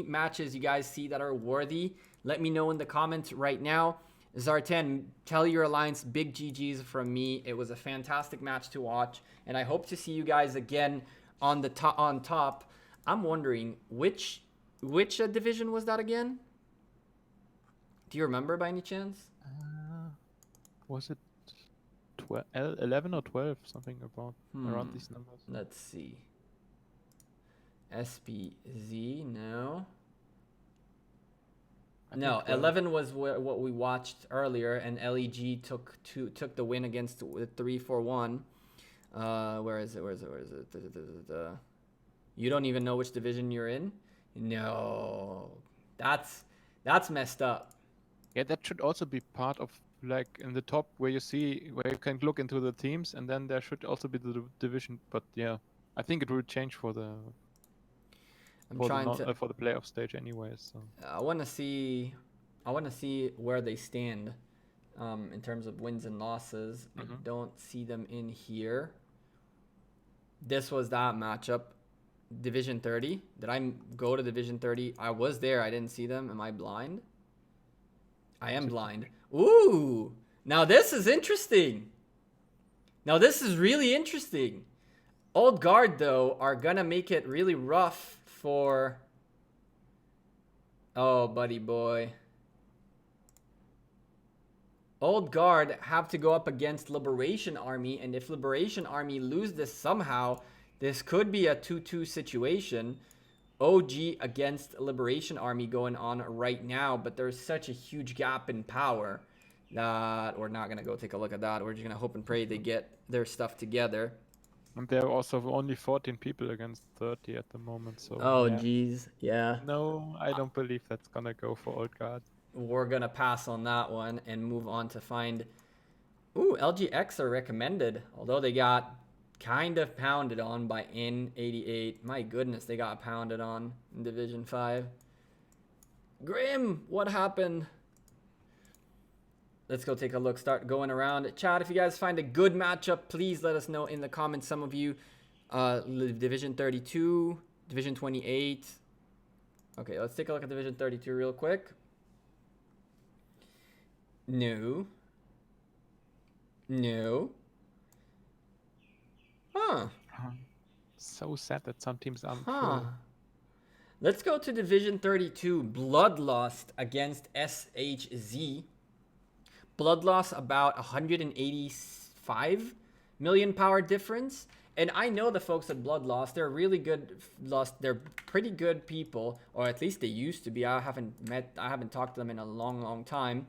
matches you guys see that are worthy, let me know in the comments right now. Zartan, tell your alliance big GGs from me. It was a fantastic match to watch, and I hope to see you guys again on the top. I'm wondering which division was that again? Do you remember by any chance? Was it 11 or 12, something about around these numbers? Let's see. SPZ, no. No, 11 was what we watched earlier, and LEG took the win against 3-4-1. Where is it? You don't even know which division you're in? No. That's messed up. Yeah, that should also be part of like in the top where you can look into the teams, and then there should also be the division. But yeah, I think it will change for the I'm trying to. for the playoff stage anyway. So I want to see. I want to see where they stand, in terms of wins and losses. I don't see them in here. This was that matchup, Division 30. Did I go to Division 30? I was there. I didn't see them. Am I blind? I am blind. Ooh. Now this is interesting. Now this is really interesting. Old Guard, though, are going to make it really rough for... Oh, buddy boy. Old Guard have to go up against Liberation Army, and if Liberation Army lose this somehow, this could be a 2-2 situation. OG against Liberation Army going on right now, but there's such a huge gap in power that we're not going to go take a look at that. We're just going to hope and pray they get their stuff together. And there are also only 14 people against 30 at the moment. So oh, geez. Yeah. No, I don't believe that's going to go for Old Guard. We're going to pass on that one and move on to find... Ooh, LGX are recommended, although they got kind of pounded on by N88. My goodness, they got pounded on in Division 5. Grim, what happened? Let's go take a look. Start going around. Chat, if you guys find a good matchup, please let us know in the comments. Some of you, Division 32, Division 28. Okay, let's take a look at Division 32 real quick. No. No. Huh. So sad that some teams aren't full. Let's go to Division 32. Bloodlust against SHZ. Bloodlust about 185 million power difference. And I know the folks at Bloodlust, they're really good. They're pretty good people, or at least they used to be. I haven't talked to them in a long time.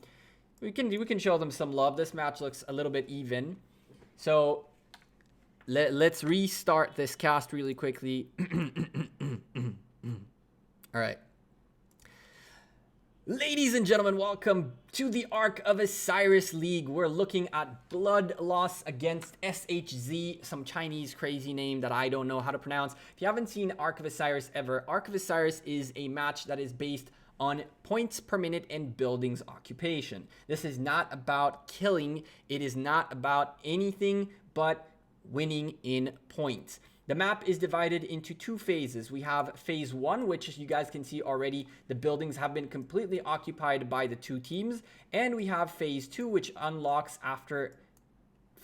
We can show them some love. This match looks a little bit even. So let's restart this cast really quickly. All right. Ladies and gentlemen, welcome to the Ark of Osiris League. We're looking at Bloodlust against SHZ, some Chinese crazy name that I don't know how to pronounce. If you haven't seen Ark of Osiris ever, Ark of Osiris is a match that is based on points per minute and buildings occupation. This is not about killing. It is not about anything but winning in points. The map is divided into two phases. We have phase 1, which you guys can see already, the buildings have been completely occupied by the two teams. And we have phase 2, which unlocks after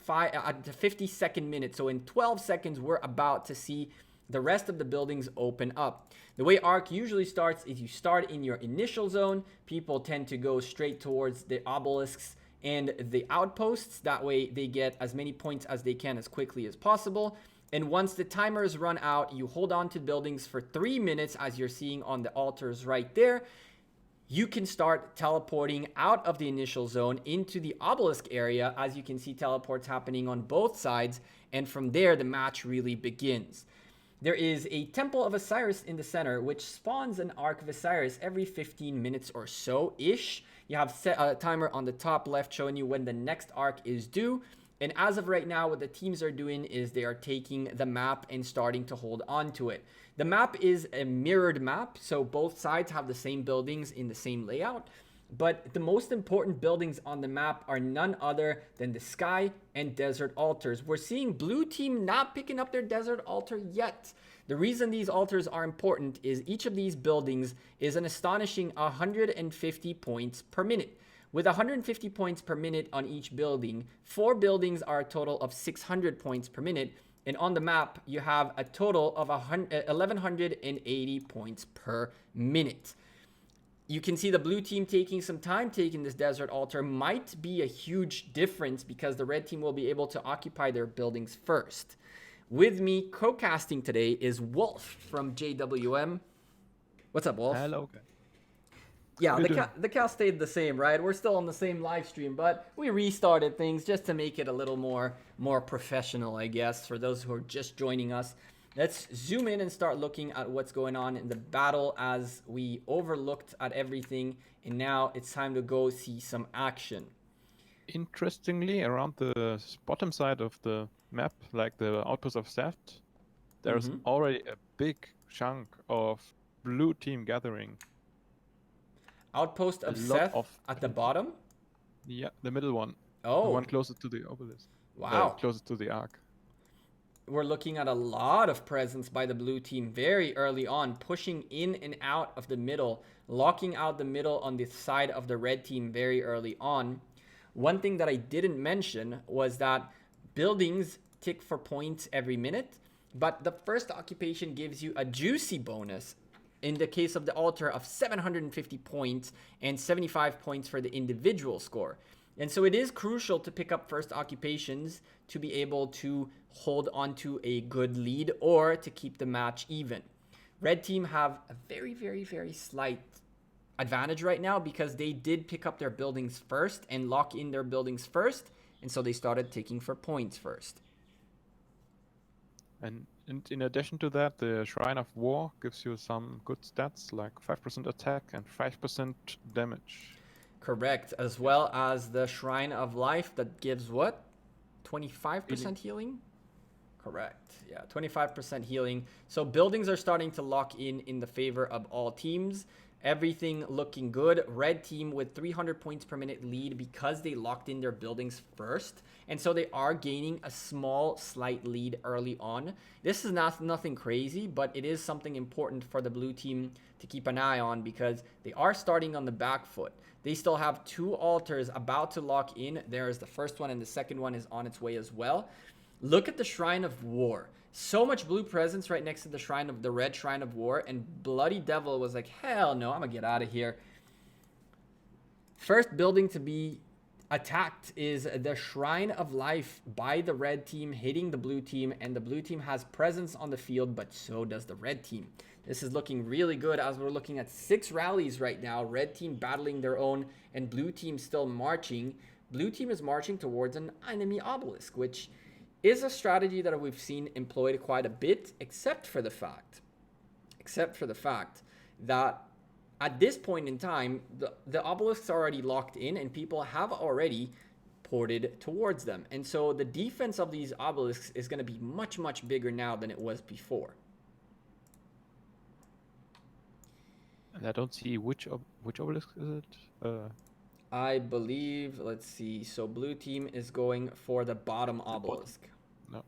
the 52nd minute. So in 12 seconds, we're about to see the rest of the buildings open up. The way Ark usually starts is you start in your initial zone. People tend to go straight towards the obelisks and the outposts. That way they get as many points as they can as quickly as possible. And once the timers run out, you hold on to buildings for 3 minutes, as you're seeing on the altars right there. You can start teleporting out of the initial zone into the obelisk area. As you can see, teleports happening on both sides. And from there, the match really begins. There is a Temple of Osiris in the center, which spawns an Ark of Osiris every 15 minutes or so-ish. You have set a timer on the top left showing you when the next Ark is due. And as of right now, what the teams are doing is they are taking the map and starting to hold on to it. The map is a mirrored map, so both sides have the same buildings in the same layout. But the most important buildings on the map are none other than the sky and desert altars. We're seeing blue team not picking up their desert altar yet. The reason these altars are important is each of these buildings is an astonishing 150 points per minute. With 150 points per minute on each building, 4 buildings are a total of 600 points per minute. And on the map, you have a total of 1,180 points per minute. You can see the blue team taking some time taking this desert altar might be a huge difference because the red team will be able to occupy their buildings first. With me co-casting today is Wolf from JWM. What's up, Wolf? Hello. Yeah, the cast stayed the same, right? We're still on the same live stream, but we restarted things just to make it a little more professional, I guess, for those who are just joining us. Let's zoom in and start looking at what's going on in the battle, as we overlooked at everything, and now it's time to go see some action. Interestingly, around the bottom side of the map, like the outpost of Theft, there's already a big chunk of blue team gathering. Outpost of Seth at the bottom? Yeah, the middle one. Oh. The one closest to the obelisk. Wow. Closest to the arc. We're looking at a lot of presence by the blue team very early on, pushing in and out of the middle, locking out the middle on the side of the red team very early on. One thing that I didn't mention was that buildings tick for points every minute, but the first occupation gives you a juicy bonus in the case of the altar of 750 points and 75 points for the individual score. And so it is crucial to pick up first occupations to be able to hold onto a good lead or to keep the match even. Red team have a very, very, very slight advantage right now because they did pick up their buildings first and lock in their buildings first. And so they started taking for points first. And in addition to that, the Shrine of War gives you some good stats like 5% attack and 5% damage. Correct, as well as the Shrine of Life that gives what? 25% healing? Correct. Yeah, 25% healing. So buildings are starting to lock in the favor of all teams. Everything looking good. Red team with 300 points per minute lead because they locked in their buildings first. And so they are gaining a small, slight lead early on. This is nothing crazy, but it is something important for the blue team to keep an eye on because they are starting on the back foot. They still have 2 altars about to lock in. There's the first one and the second one is on its way as well. Look at the Shrine of War. So much blue presence right next to the Shrine of the red Shrine of War, and Bloody Devil was like, hell no, I'm gonna get out of here. First building to be attacked is the Shrine of Life by the red team, hitting the blue team, and the blue team has presence on the field, but so does the red team. This is looking really good as we're looking at 6 rallies right now. Red team battling their own and blue team still marching. Blue team is marching towards an enemy obelisk, which is a strategy that we've seen employed quite a bit, except for the fact that at this point in time, the obelisks are already locked in and people have already ported towards them. And so the defense of these obelisks is going to be much, much bigger now than it was before. And I don't see which obelisk is it? I believe, let's see. So blue team is going for the bottom obelisk. No.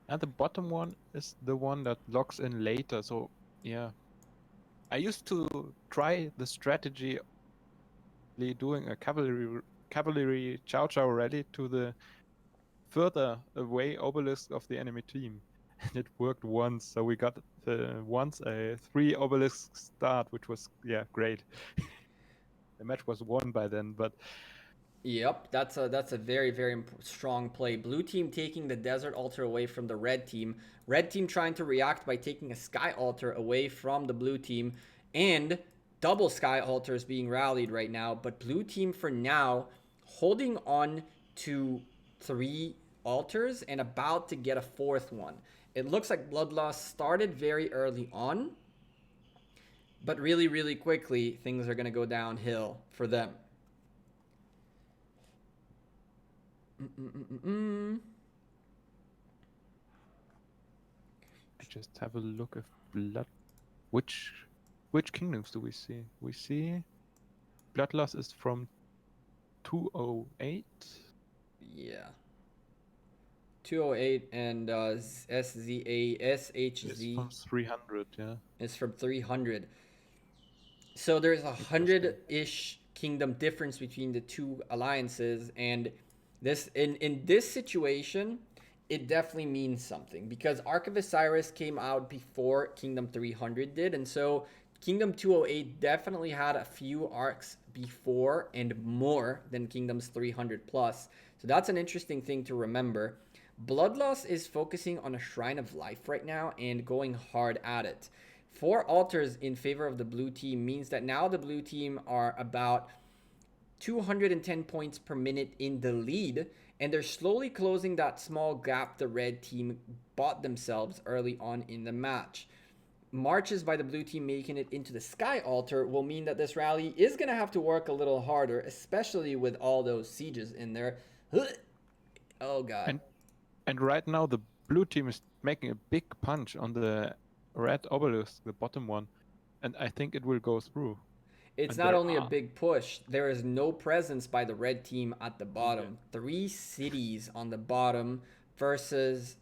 And the bottom one is the one that locks in later. So yeah, I used to try the strategy doing a cavalry chow rally to the further away obelisk of the enemy team. And it worked once, so we got once a 3 obelisk start, which was great. The match was won by then, but yep, that's a very, very strong play. Blue team taking the desert altar away from the red team. Red team trying to react by taking a sky altar away from the blue team, and double sky altars being rallied right now. But blue team for now holding on to 3 altars and about to get a 4th one. It looks like Bloodlust started very early on, but really, really quickly, things are going to go downhill for them. Just have a look at blood. Which kingdoms do we see? We see Bloodlust is from 208. Yeah. 208 and SHZ is from 300, yeah. Is from 300. So there's 100-ish kingdom difference between the 2 alliances, and this in this situation, it definitely means something because Ark of Osiris came out before Kingdom 300 did, and so Kingdom 208 definitely had a few arcs before and more than Kingdoms 300 plus. So that's an interesting thing to remember. Bloodlust is focusing on a Shrine of Life right now and going hard at it. 4 altars in favor of the blue team means that now the blue team are about 210 points per minute in the lead, and they're slowly closing that small gap the red team bought themselves early on in the match. Marches by the blue team making it into the Sky Altar will mean that this rally is going to have to work a little harder, especially with all those sieges in there. Oh, God. And right now, the blue team is making a big punch on the red obelisk, the bottom one, and I think it will go through. It's And not there only a are- big push, there is no presence by the red team at the bottom. 3 cities on the bottom versus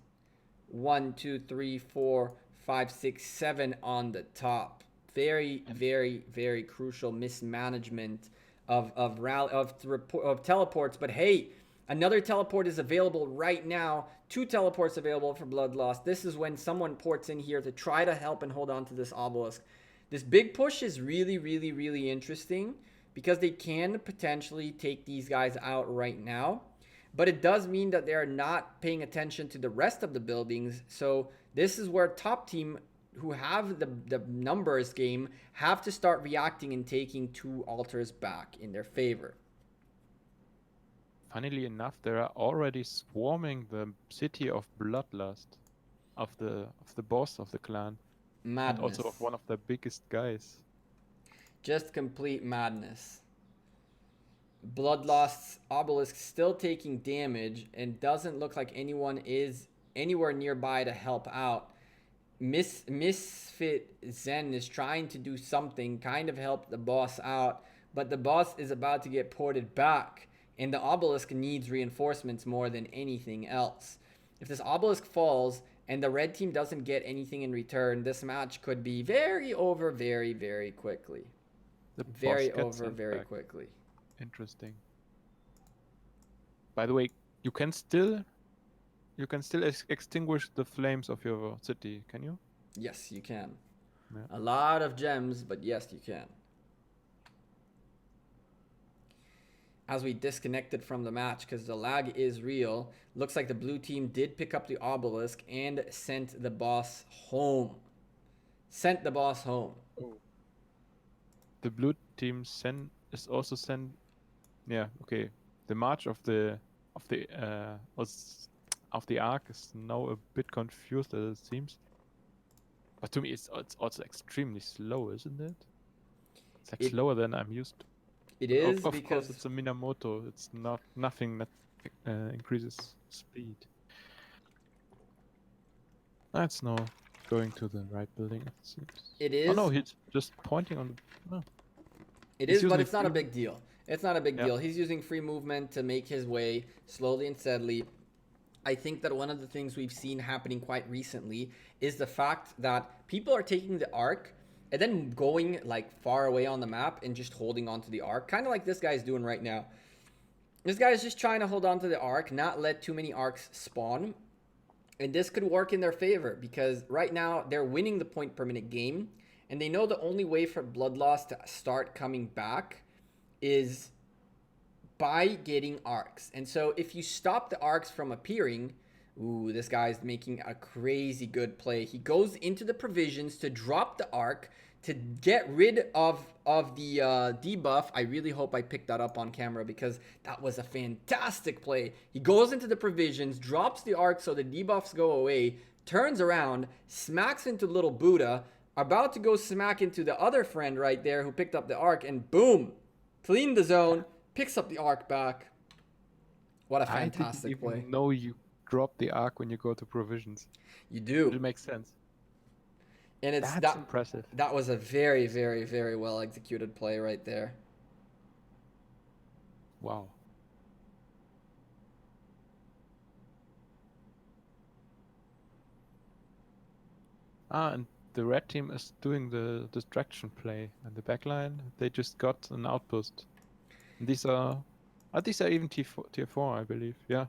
1, 2, 3, 4, 5, 6, 7 on the top. Very, very, very crucial mismanagement of teleports. But hey, another teleport is available right now. 2 teleports available for blood loss. This is when someone ports in here to try to help and hold on to this obelisk. This big push is really, really, really interesting because they can potentially take these guys out right now. But it does mean that they're not paying attention to the rest of the buildings. So this is where top team who have the numbers game have to start reacting and taking 2 altars back in their favor. Funnily enough, they are already swarming the city of Bloodlust, of the boss of the clan, Madness. and also of one of the biggest guys. Just complete madness. Bloodlust's obelisk still taking damage and doesn't look like anyone is anywhere nearby to help out. Misfit Zen is trying to do something, kind of help the boss out, but the boss is about to get ported back, and the obelisk needs reinforcements more than anything else. If this obelisk falls and the red team doesn't get anything in return, this match could be very over very, very quickly. Very over very quickly. Interesting. By the way, you can still extinguish the flames of your city, can you? Yes, you can. Yeah. A lot of gems, but yes, you can. As we disconnected from the match because the lag is real, looks like the blue team did pick up the obelisk and sent the boss home. Sent the boss home. Oh. The blue team is also sent. Yeah, okay. The march of the arc is now a bit confused as it seems. But to me, it's also extremely slow, isn't it? It's like slower than I'm used to. It is of because course it's a Minamoto. It's nothing that increases speed. That's now going to the right building. It seems. it is. Oh no, he's just pointing on the. No. It He's is, but using it's not a free- big deal. It's not a big deal. He's using free movement to make his way slowly and steadily. I think that one of the things we've seen happening quite recently is the fact that people are taking the arc and then going like far away on the map and just holding on to the arc, kind of like this guy's doing right now. This guy is just trying to hold on to the arc, not let too many arcs spawn. And this could work in their favor because right now they're winning the point per minute game. And they know the only way for Bloodloss to start coming back is by getting arcs. And so if you stop the arcs from appearing, ooh, this guy's making a crazy good play. He goes into the provisions to drop the arc to get rid of the debuff. I really hope I picked that up on camera because that was a fantastic play. He goes into the provisions, drops the arc so the debuffs go away, turns around, smacks into little Buddha, about to go smack into the other friend right there who picked up the arc, and boom, clean the zone, picks up the arc back. What a fantastic I didn't play. even know you drop the arc when you go to provisions. You do. It makes sense. And it's That's impressive. That was a very, very, very well executed play right there. Wow. And the red team is doing the distraction play, and the backline they just got an outpost. And these are even tier 4, I believe. Yeah.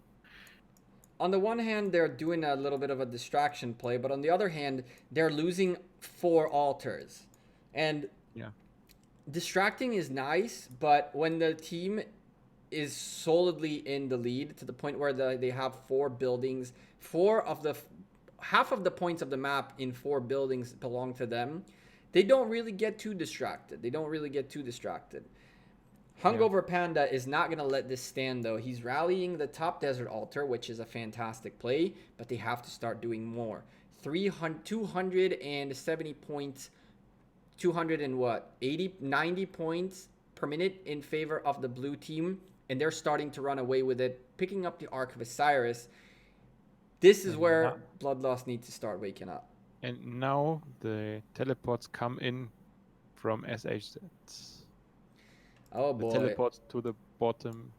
On the one hand, they're doing a little bit of a distraction play, but on the other hand, they're losing 4 altars. And distracting is nice, but when the team is solidly in the lead to the point where they have 4 buildings, half of the points of the map in 4 buildings belong to them, they don't really get too distracted. Hungover Panda is not going to let this stand, though. He's rallying the top Desert Altar, which is a fantastic play, but they have to start doing more. 270 points, 200 and what? 90 points per minute in favor of the blue team, and they're starting to run away with it, picking up the Ark of Osiris. This is where Bloodlust needs to start waking up. And now the teleports come in from SHZ. Oh boy. The teleports to the bottom.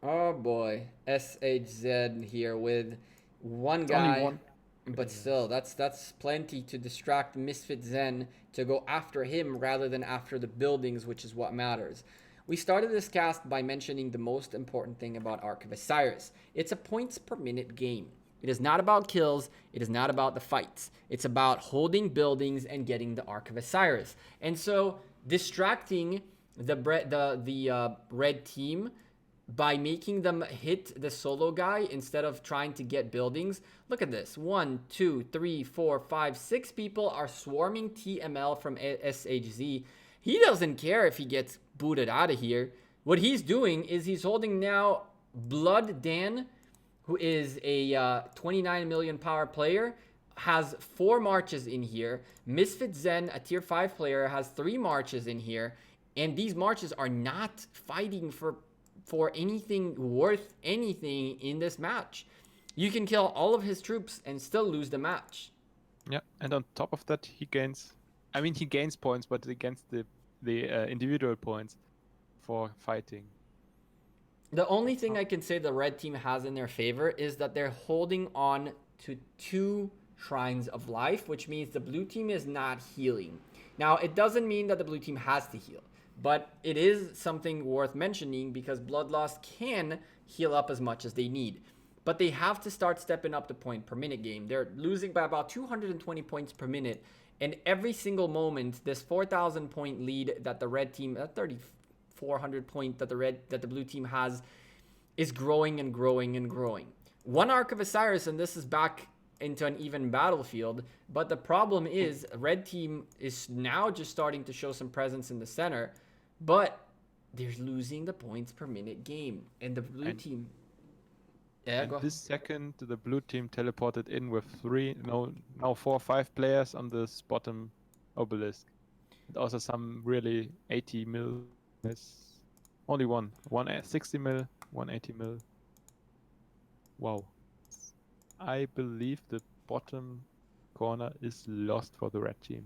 Oh boy. SHZ here with one guy. Only one. But still, that's plenty to distract Misfit Zen to go after him rather than after the buildings, which is what matters. We started this cast by mentioning the most important thing about Ark of Osiris. It's a points per minute game. It is not about kills. It is not about the fights. It's about holding buildings and getting the Ark of Osiris. And so distracting the red team by making them hit the solo guy instead of trying to get buildings. Look at this. 1, 2, 3, 4, 5, 6 people are swarming TML from SHZ. He doesn't care if he gets booted out of here. What he's doing is he's holding now Blood Dan, who is a 29 million power player, has 4 marches in here. Misfit Zen, a tier 5 player, has 3 marches in here. And these marches are not fighting for anything worth anything in this match. You can kill all of his troops and still lose the match. Yeah, and on top of that, he gains points, but against the individual points for fighting. The only thing I can say the red team has in their favor is that they're holding on to 2 shrines of life, which means the blue team is not healing. Now, it doesn't mean that the blue team has to heal, but it is something worth mentioning because Bloodlust can heal up as much as they need. But they have to start stepping up the point per minute game. They're losing by about 220 points per minute. And every single moment, this 4,000 point lead that the red team, that 3,400 point that the blue team has, is growing and growing and growing. One Ark of Osiris, and this is back into an even battlefield. But the problem is, red team is now just starting to show some presence in the center, but they're losing the points per minute game, and the blue team. Yeah, and this second, the blue team teleported in with 4 or 5 players on this bottom obelisk. And also some really 80 mil. Only one 60 mil, 180 mil. Wow. I believe the bottom corner is lost for the red team.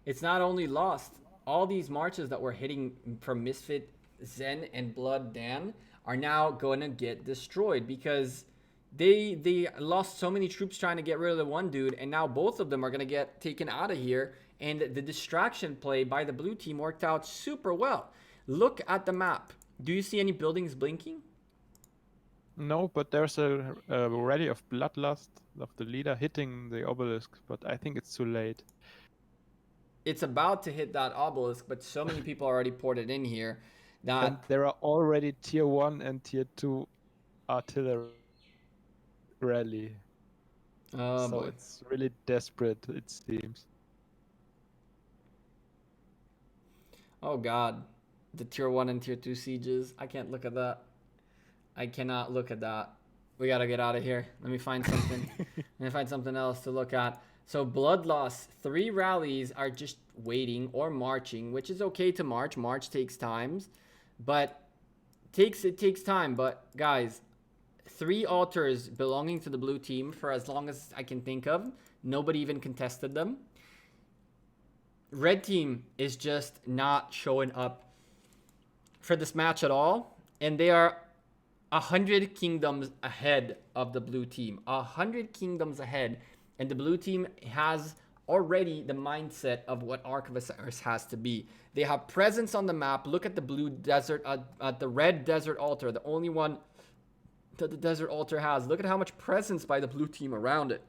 It's not only lost. All these marches that we're hitting from Misfit Zen and Blood Dan are now going to get destroyed because they lost so many troops trying to get rid of the one dude, and now both of them are going to get taken out of here. And the distraction play by the blue team worked out super well. Look at the map. Do you see any buildings blinking? No, but there's a rally of Bloodlust of the leader hitting the obelisk, but I think it's too late. It's about to hit that obelisk, but so many people already ported in here that... And there are already tier 1 and tier 2 artillery rally. So boy. It's really desperate, it seems. Oh god. The tier 1 and tier 2 sieges. I can't look at that. I cannot look at that. We gotta get out of here. Let me find something. Let me find something else to look at. So Bloodlust, 3 rallies are just waiting or marching, which is okay to march. March takes time, but it takes time. But guys, 3 altars belonging to the blue team for as long as I can think of. Nobody even contested them. Red team is just not showing up for this match at all, and they are 100 kingdoms ahead of the blue team. 100 kingdoms ahead. And the blue team has already the mindset of what Ark of Osiris has to be. They have presence on the map. Look at the blue desert, the red desert altar, the only one that the desert altar has. Look at how much presence by the blue team around it.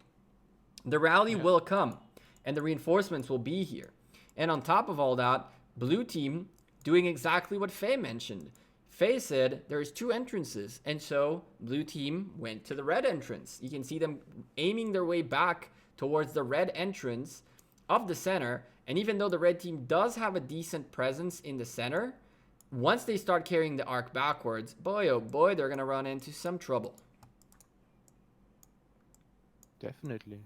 The rally will come, and the reinforcements will be here. And on top of all that, blue team doing exactly what Faye mentioned. Faye said there's 2 entrances, and so blue team went to the red entrance. You can see them aiming their way back towards the red entrance of the center, and even though the red team does have a decent presence in the center, Once they start carrying the arc backwards, boy oh boy, they're gonna run into some trouble. Definitely.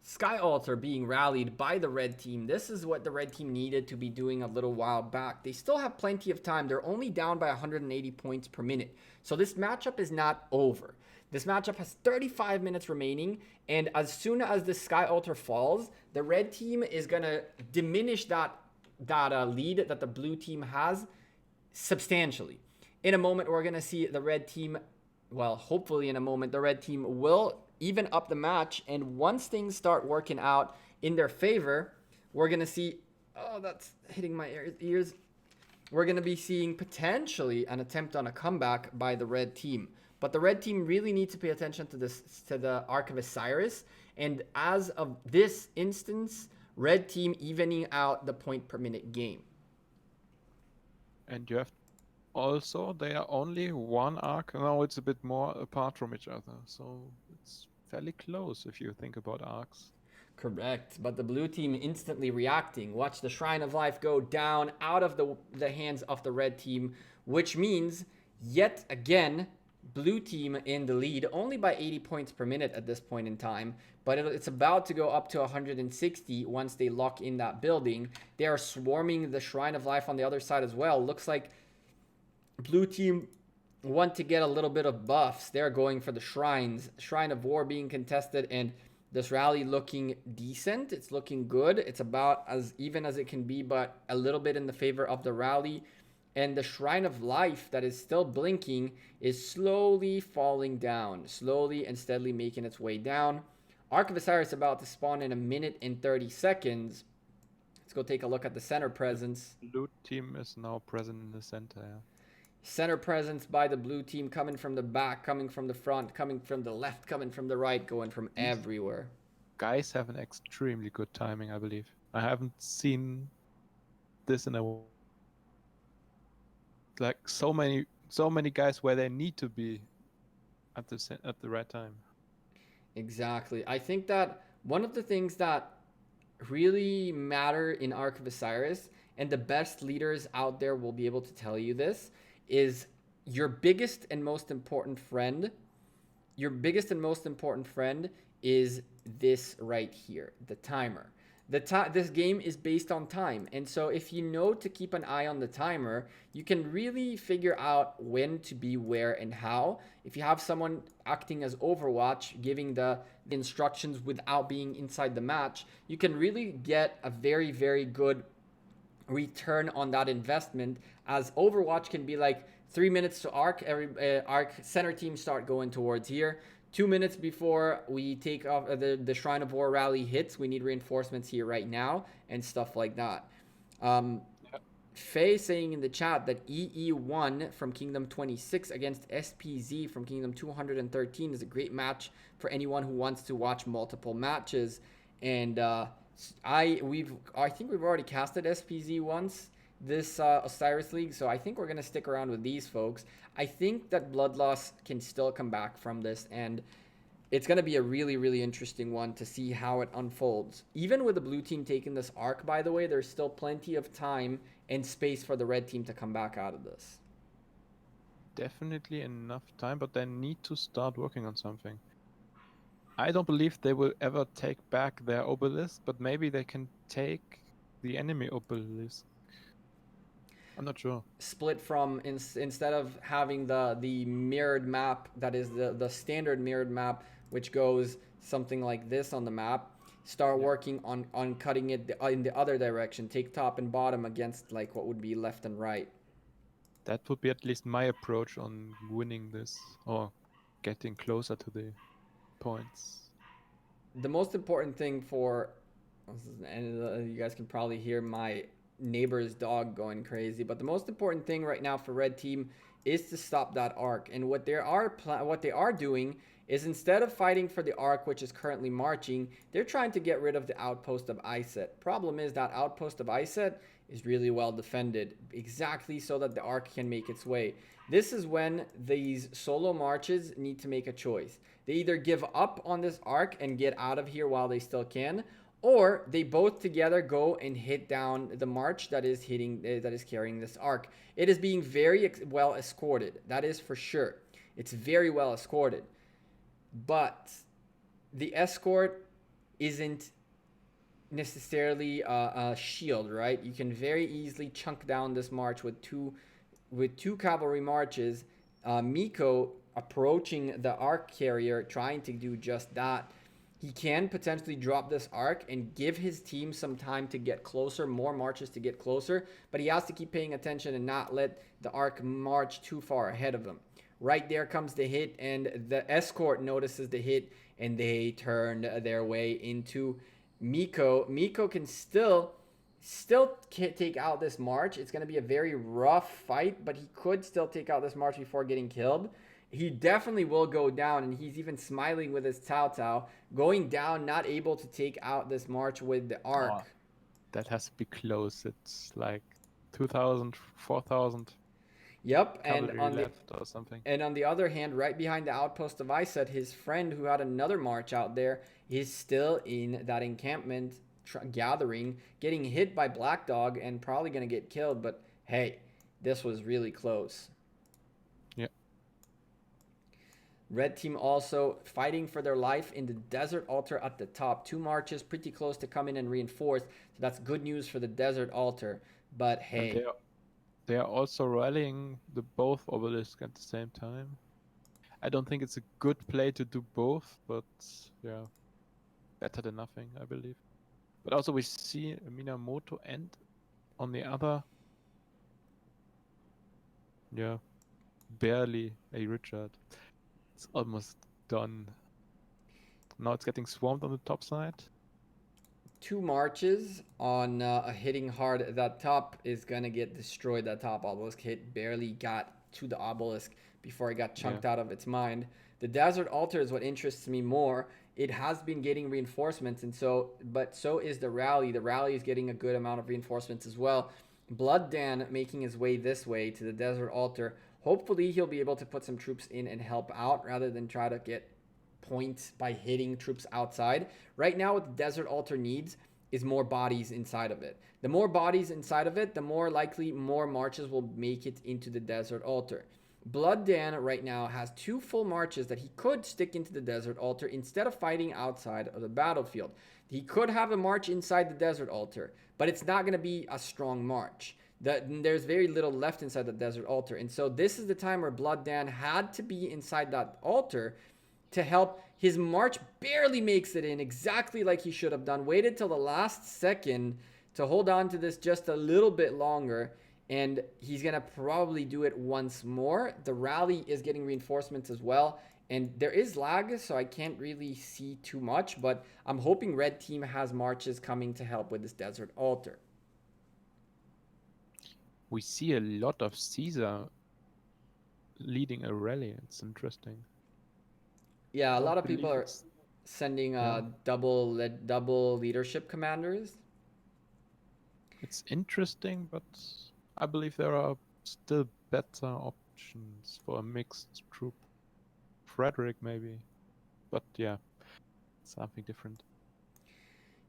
Sky Altar being rallied by the red team. This is what the red team needed to be doing a little while back. They still have plenty of time. They're only down by 180 points per minute. So this matchup is not over. This matchup has 35 minutes remaining, and as soon as the Sky Altar falls, the red team is going to diminish that lead that the blue team has substantially. In a moment, we're going to see the red team, well, hopefully in a moment, the red team will even up the match, and once things start working out in their favor, we're going to see, oh, that's hitting my ears. We're going to be seeing potentially an attempt on a comeback by the red team. But the red team really needs to pay attention to the Ark of Osiris, and as of this instance, red team evening out the point per minute game. And you have also, they are only one arc. Now it's a bit more apart from each other. So it's fairly close if you think about arcs. Correct. But the blue team instantly reacting. Watch the Shrine of Life go down out of the hands of the red team, which means yet again, blue team in the lead only by 80 points per minute at this point in time, but it's about to go up to 160 once they lock in that building. They are swarming the Shrine of Life on the other side as well. Looks like blue team want to get a little bit of buffs. They're going for the shrines. Shrine of War being contested, and this rally looking decent. It's looking good. It's about as even as it can be, but a little bit in the favor of the rally. And the Shrine of Life that is still blinking is slowly falling down, slowly and steadily making its way down. Ark of Osiris about to spawn in 1 minute and 30 seconds. Let's go take a look at the center presence. Blue team is now present in the center. Yeah. Center presence by the blue team, coming from the back, coming from the front, coming from the left, coming from the right, going from everywhere. Guys have an extremely good timing, I believe. I haven't seen this in a like so many guys where they need to be at the right time. Exactly. I think that one of the things that really matter in Ark of Osiris, and the best leaders out there will be able to tell you this, is your biggest and most important friend. Your biggest and most important friend is this right here, the timer. This game is based on time, and so if you know to keep an eye on the timer, you can really figure out when to be where and how. If you have someone acting as Overwatch, giving the instructions without being inside the match, you can really get a very, very good return on that investment, as Overwatch can be like 3 minutes to arc, every arc center team start going towards here. 2 minutes before we take off the Shrine of War rally hits, we need reinforcements here right now and stuff like that. Faye saying in the chat that EE1 from Kingdom 26 against SPZ from Kingdom 213 is a great match for anyone who wants to watch multiple matches. And I think we've already casted SPZ once this Osiris League, so I think we're gonna stick around with these folks. I think that Bloodloss can still come back from this, and it's gonna be a really, really interesting one to see how it unfolds. Even with the blue team taking this arc, by the way, there's still plenty of time and space for the red team to come back out of this. Definitely enough time, but they need to start working on something. I don't believe they will ever take back their obelisk, but maybe they can take the enemy obelisk. I'm not sure. Split from instead of having the mirrored map that is the standard mirrored map, which goes something like this on the map, start working on cutting it in the other direction. Take top and bottom against like what would be left and right. That would be at least my approach on winning this or getting closer to the points. The most important thing for, and you guys can probably hear my neighbor's dog going crazy, but the most important thing right now for red team is to stop that arc. And what they are doing is, instead of fighting for the arc, which is currently marching, they're trying to get rid of the outpost of Iset. Problem is that outpost of Iset is really well defended, exactly so that the arc can make its way. This is when these solo marches need to make a choice. They either give up on this arc and get out of here while they still can, or they both together go and hit down the march that is carrying this arc. It is being very well escorted, that is for sure. It's very well escorted, but the escort isn't necessarily a shield, right? You can very easily chunk down this march with two cavalry marches. Miko approaching the arc carrier, trying to do just that. He can potentially drop this arc and give his team some time to get closer, more marches to get closer, but he has to keep paying attention and not let the arc march too far ahead of him. Right there comes the hit, and the escort notices the hit, and they turn their way into Miko. Miko can still take out this march. It's going to be a very rough fight, but he could still take out this march before getting killed. He definitely will go down, and he's even smiling with his Tao Tao. Going down, not able to take out this march with the arc. Oh, that has to be close. It's like 2,000, 4,000. Yep, and or something. And on the other hand, right behind the outpost of Isat, his friend who had another march out there is still in that encampment gathering, getting hit by Black Dog and probably going to get killed. But hey, this was really close. Yeah. Red team also fighting for their life in the Desert Altar at the top. 2 marches pretty close to come in and reinforce. So that's good news for the Desert Altar. But hey, they are also rallying the both obelisks at the same time. I don't think it's a good play to do both, but yeah, better than nothing, I believe. But also we see Minamoto and on the other, yeah, barely a Richard. It's almost done. Now it's getting swarmed on the top side. 2 marches on hitting hard at that top is going to get destroyed. That top obelisk hit barely got to the obelisk before it got chunked out of its mind. The Desert Altar is what interests me more. It has been getting reinforcements, and so is the rally. The rally is getting a good amount of reinforcements as well. Blood Dan making his way this way to the Desert Altar. Hopefully he'll be able to put some troops in and help out rather than try to get points by hitting troops outside. Right now what the Desert Altar needs is more bodies inside of it. The more bodies inside of it, the more likely more marches will make it into the Desert Altar. Blood Dan right now has 2 full marches that he could stick into the Desert Altar instead of fighting outside of the battlefield. He could have a march inside the Desert Altar, but it's not going to be a strong march. There's very little left inside the Desert Altar, and so this is the time where Blood Dan had to be inside that altar to help. His march barely makes it in, exactly like he should have done. Waited till the last second to hold on to this just a little bit longer, and he's going to probably do it once more. The rally is getting reinforcements as well, and there is lag, so I can't really see too much, but I'm hoping Red Team has marches coming to help with this Desert Altar. We see a lot of Caesar leading a rally. It's interesting. Yeah, a lot of people are sending double leadership commanders. It's interesting, but I believe there are still better options for a mixed troop. Frederick maybe, but yeah, something different.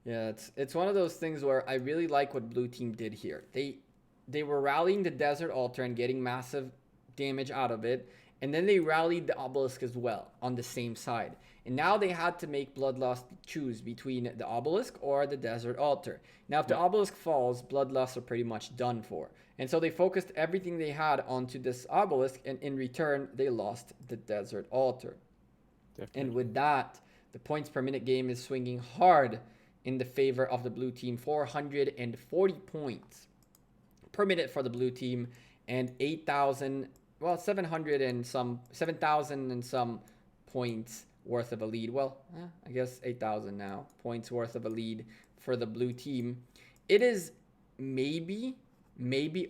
Yeah, it's one of those things where I really like what blue team did here. They were rallying the Desert Altar and getting massive damage out of it, and then they rallied the obelisk as well on the same side. And now they had to make Bloodlust choose between the obelisk or the Desert Altar. Now, if the obelisk falls, Bloodlust are pretty much done for. And so they focused everything they had onto this obelisk, and in return, they lost the Desert Altar. Definitely. And with that, the points per minute game is swinging hard in the favor of the blue team. 440 points per minute for the blue team, and 7,000 and some points worth of a lead. Well, I guess 8,000 now points worth of a lead for the blue team. It is maybe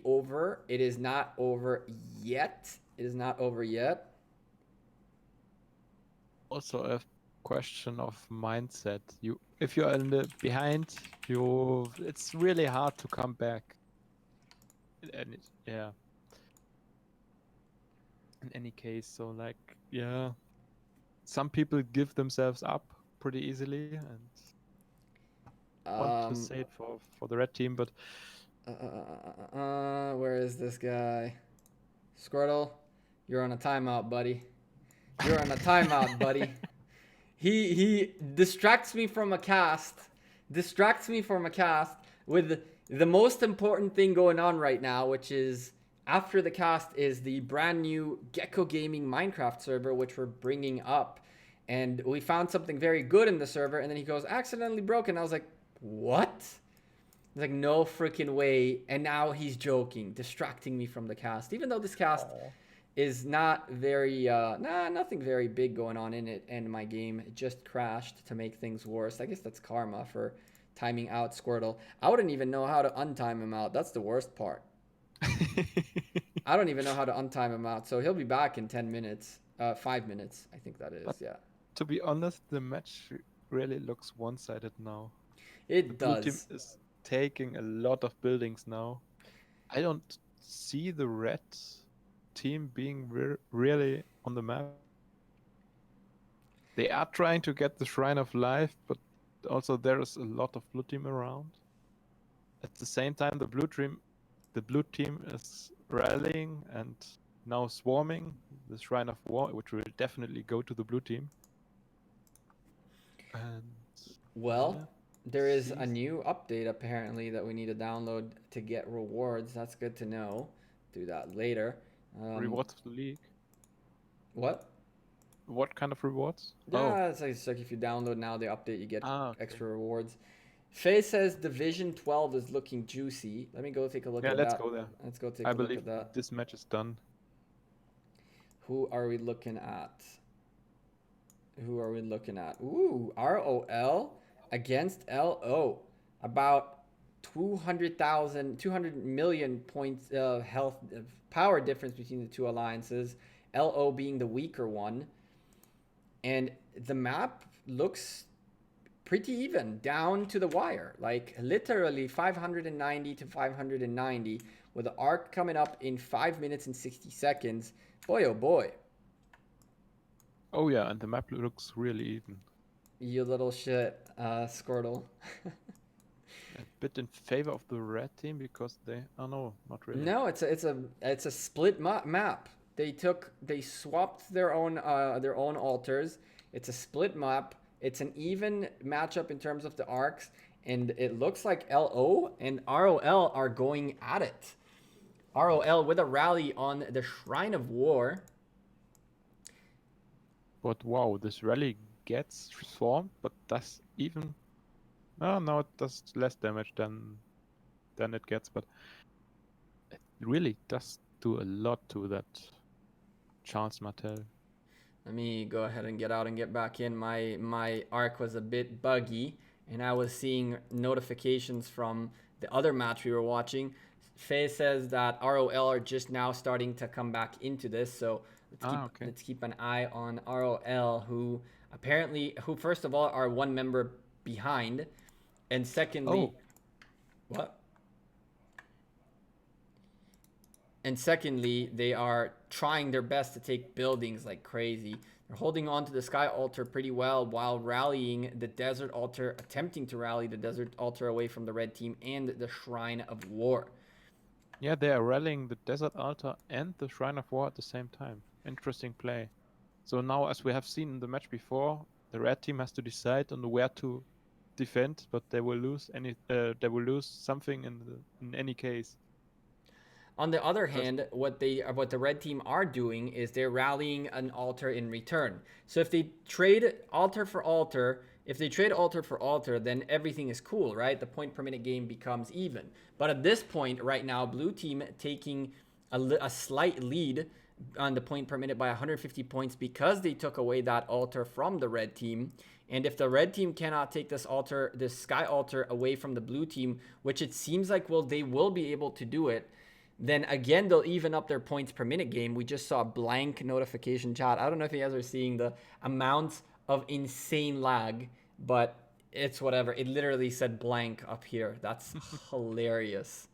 over. It is not over yet. Also a question of mindset. If you're behind, it's really hard to come back. And in any case, so some people give themselves up pretty easily, and want to say it for the red team, but Where is this guy? Squirtle, you're on a timeout, buddy. You're on a timeout, buddy. He distracts me from a cast. Distracts me from a cast with the most important thing going on right now, which is after the cast is the brand new Gekko Gaming Minecraft server, which we're bringing up. And we found something very good in the server, and then he goes, accidentally broken. I was like, what? He's like, no freaking way. And now he's joking, distracting me from the cast. Even though this cast is not very, nothing very big going on in it. And my game just crashed to make things worse. I guess that's karma for timing out Squirtle. I wouldn't even know how to untime him out. That's the worst part. I don't even know how to untime him out. So he'll be back in 10 minutes, 5 minutes. I think that is, yeah. To be honest, the match really looks one-sided now. It the does. Blue team is taking a lot of buildings now. I don't see the red team being really on the map. They are trying to get the Shrine of Life, but also there is a lot of blue team around. At the same time, the blue team is rallying and now swarming the Shrine of War, which will definitely go to the blue team. And well, yeah, there is a new update apparently that we need to download to get rewards. That's good to know. Do that later. rewards of the league. What? What kind of rewards? Yeah, it's like if you download now the update, you get okay. extra rewards. Faye says Division 12 is looking juicy. Let me go take a look at that. Yeah, let's go there. Let's go take a look at that. I believe this match is done. Who are we looking at? Who are we looking at? Ooh, ROL against LO. About 200 million points health power difference between the two alliances. LO being the weaker one. And the map looks pretty even, down to the wire. Like literally 590 to 590 with the arc coming up in 5 minutes and 60 seconds. Boy, oh boy. Oh yeah, and the map looks really even. You little shit, Squirtle. A bit in favor of the red team because they... Oh no, not really. No, it's a split map. They swapped their own altars. It's a split map. It's an even matchup in terms of the arcs, and it looks like LO and ROL are going at it. ROL with a rally on the Shrine of War. But wow, this rally gets swarmed, but does even... Oh no, it does less damage than it gets, but it really does do a lot to that Chance Martel. Let me go ahead and get out and get back in. My arc was a bit buggy, and I was seeing notifications from the other match we were watching. Faye says that ROL are just now starting to come back into this, so let's keep an eye on ROL, who first of all are one member behind, and secondly, what? And secondly, they are trying their best to take buildings like crazy. They're holding on to the Sky Altar pretty well while rallying the Desert Altar, attempting to rally the Desert Altar away from the red team and the Shrine of War. Yeah, they are rallying the Desert Altar and the Shrine of War at the same time. Interesting play. So now, as we have seen in the match before, the red team has to decide on where to defend, but they will lose something in any case. On the other hand, what the red team are doing is they're rallying an altar in return. So if they trade altar for altar, then everything is cool, right? The point per minute game becomes even. But at this point right now, blue team taking a slight lead on the point per minute by 150 points because they took away that altar from the red team. And if the red team cannot take this Sky Altar away from the blue team, which it seems like they will be able to do it, then again, they'll even up their points per minute game. We just saw a blank notification chat. I don't know if you guys are seeing the amount of insane lag, but it's whatever. It literally said blank up here. That's hilarious.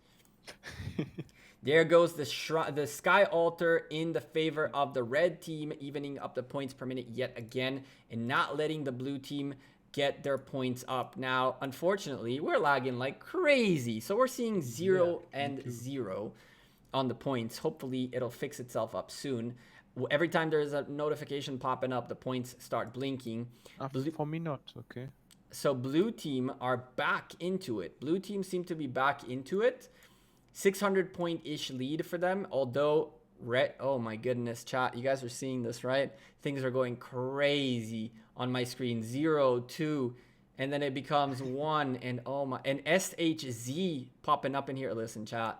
There goes the Sky Altar in the favor of the red team, evening up the points per minute yet again, and not letting the blue team get their points up. Now, unfortunately, we're lagging like crazy. So we're seeing 0 and 0 on the points. Hopefully, it'll fix itself up soon. Every time there's a notification popping up, the points start blinking. For me, not. Okay. So blue team are back into it. Blue team seem to be back into it. 600 point-ish lead for them. Although red, oh my goodness, chat. You guys are seeing this, right? Things are going crazy on my screen. 0, 2, and then it becomes 1. And oh my, and SHZ popping up in here. Listen, chat.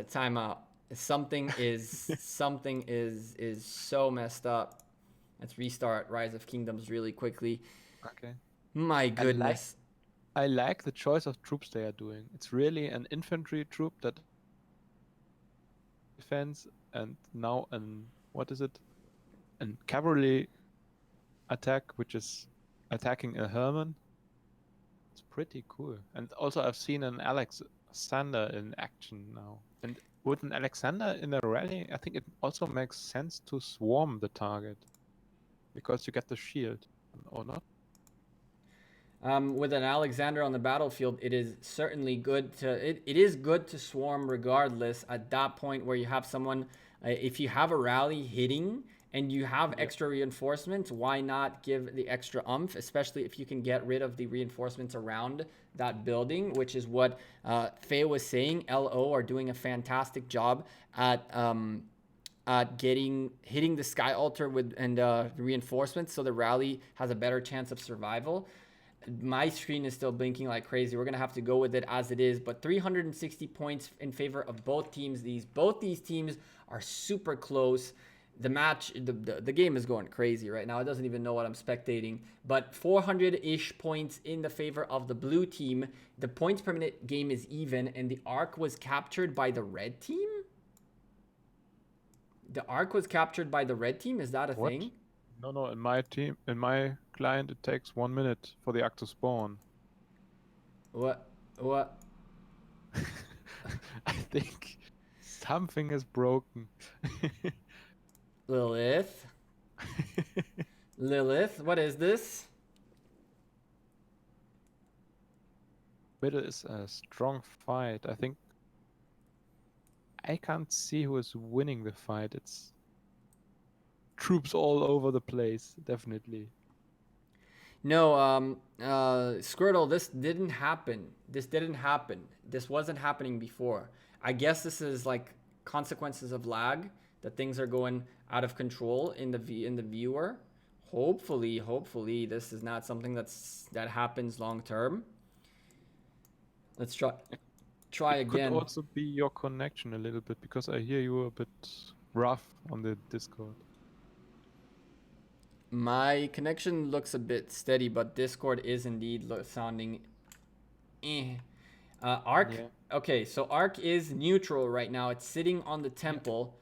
Time out. Something is so messed up. Let's restart Rise of Kingdoms really quickly. Okay. My goodness. I like the choice of troops they are doing. It's really an infantry troop that defense, and now what is it? A cavalry attack, which is attacking a Herman. It's pretty cool. And also I've seen an Alexander in action now. And with an Alexander in a rally, I think it also makes sense to swarm the target, because you get the shield, or not? With an Alexander on the battlefield, it is certainly good to it is good to swarm regardless at that point where you have someone, if you have a rally hitting and you have extra reinforcements, why not give the extra oomph, especially if you can get rid of the reinforcements around that building, which is what Faye was saying. LO are doing a fantastic job at hitting the Sky Altar with reinforcements, so the rally has a better chance of survival. My screen is still blinking like crazy. We're going to have to go with it as it is. But 360 points in favor of both teams. Both these teams are super close. The match, the game is going crazy right now. It doesn't even know what I'm spectating. But 400-ish points in the favor of the blue team. The points per minute game is even. And the Ark was captured by the red team? The Ark was captured by the red team? Is that a thing? No, in my client, it takes 1 minute for the Ark to spawn. What? I think something is broken. Lilith, what is this? Middle is a strong fight. I think I can't see who is winning the fight. It's troops all over the place, definitely. No, Squirtle, this didn't happen. This wasn't happening before. I guess this is like consequences of lag, that things are going out of control in the viewer. Hopefully this is not something that happens long term. Let's try again. It could also be your connection a little bit, because I hear you a bit rough on the Discord. My connection looks a bit steady, but Discord is indeed sounding Ark. Yeah. Okay, so Ark is neutral right now. It's sitting on the temple.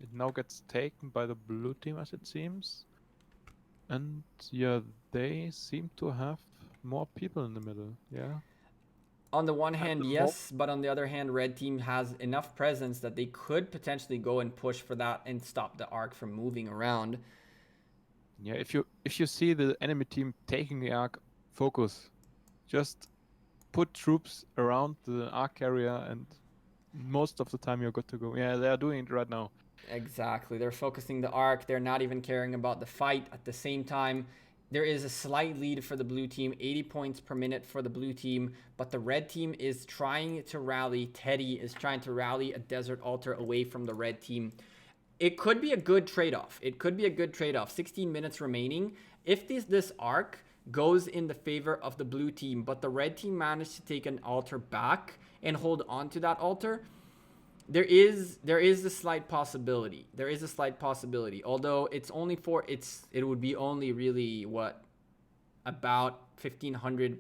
It now gets taken by the blue team, as it seems. And yeah, they seem to have more people in the middle. Yeah. On the one hand, yes, but on the other hand, red team has enough presence that they could potentially go and push for that and stop the Ark from moving around. Yeah, if you see the enemy team taking the Ark, focus. Just put troops around the Ark area, and most of the time you're good to go. Yeah, they are doing it right now. Exactly. They're focusing the Ark. They're not even caring about the fight. At the same time, there is a slight lead for the blue team, 80 points per minute for the blue team, but the red team is trying to rally. Teddy is trying to rally a desert altar away from the red team. It could be a good trade-off. 16 minutes remaining. If this Ark goes in the favor of the blue team, but the red team managed to take an altar back and hold on to that altar, there is a slight possibility. Although it would be only really about 1,500,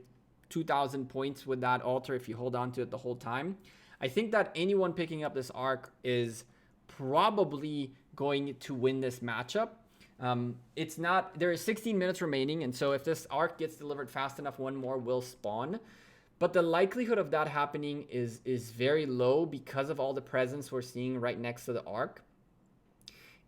2,000 points with that altar if you hold on to it the whole time. I think that anyone picking up this Ark is probably going to win this matchup. There is 16 minutes remaining, and so if this Ark gets delivered fast enough, one more will spawn. But the likelihood of that happening is very low because of all the presence we're seeing right next to the Ark.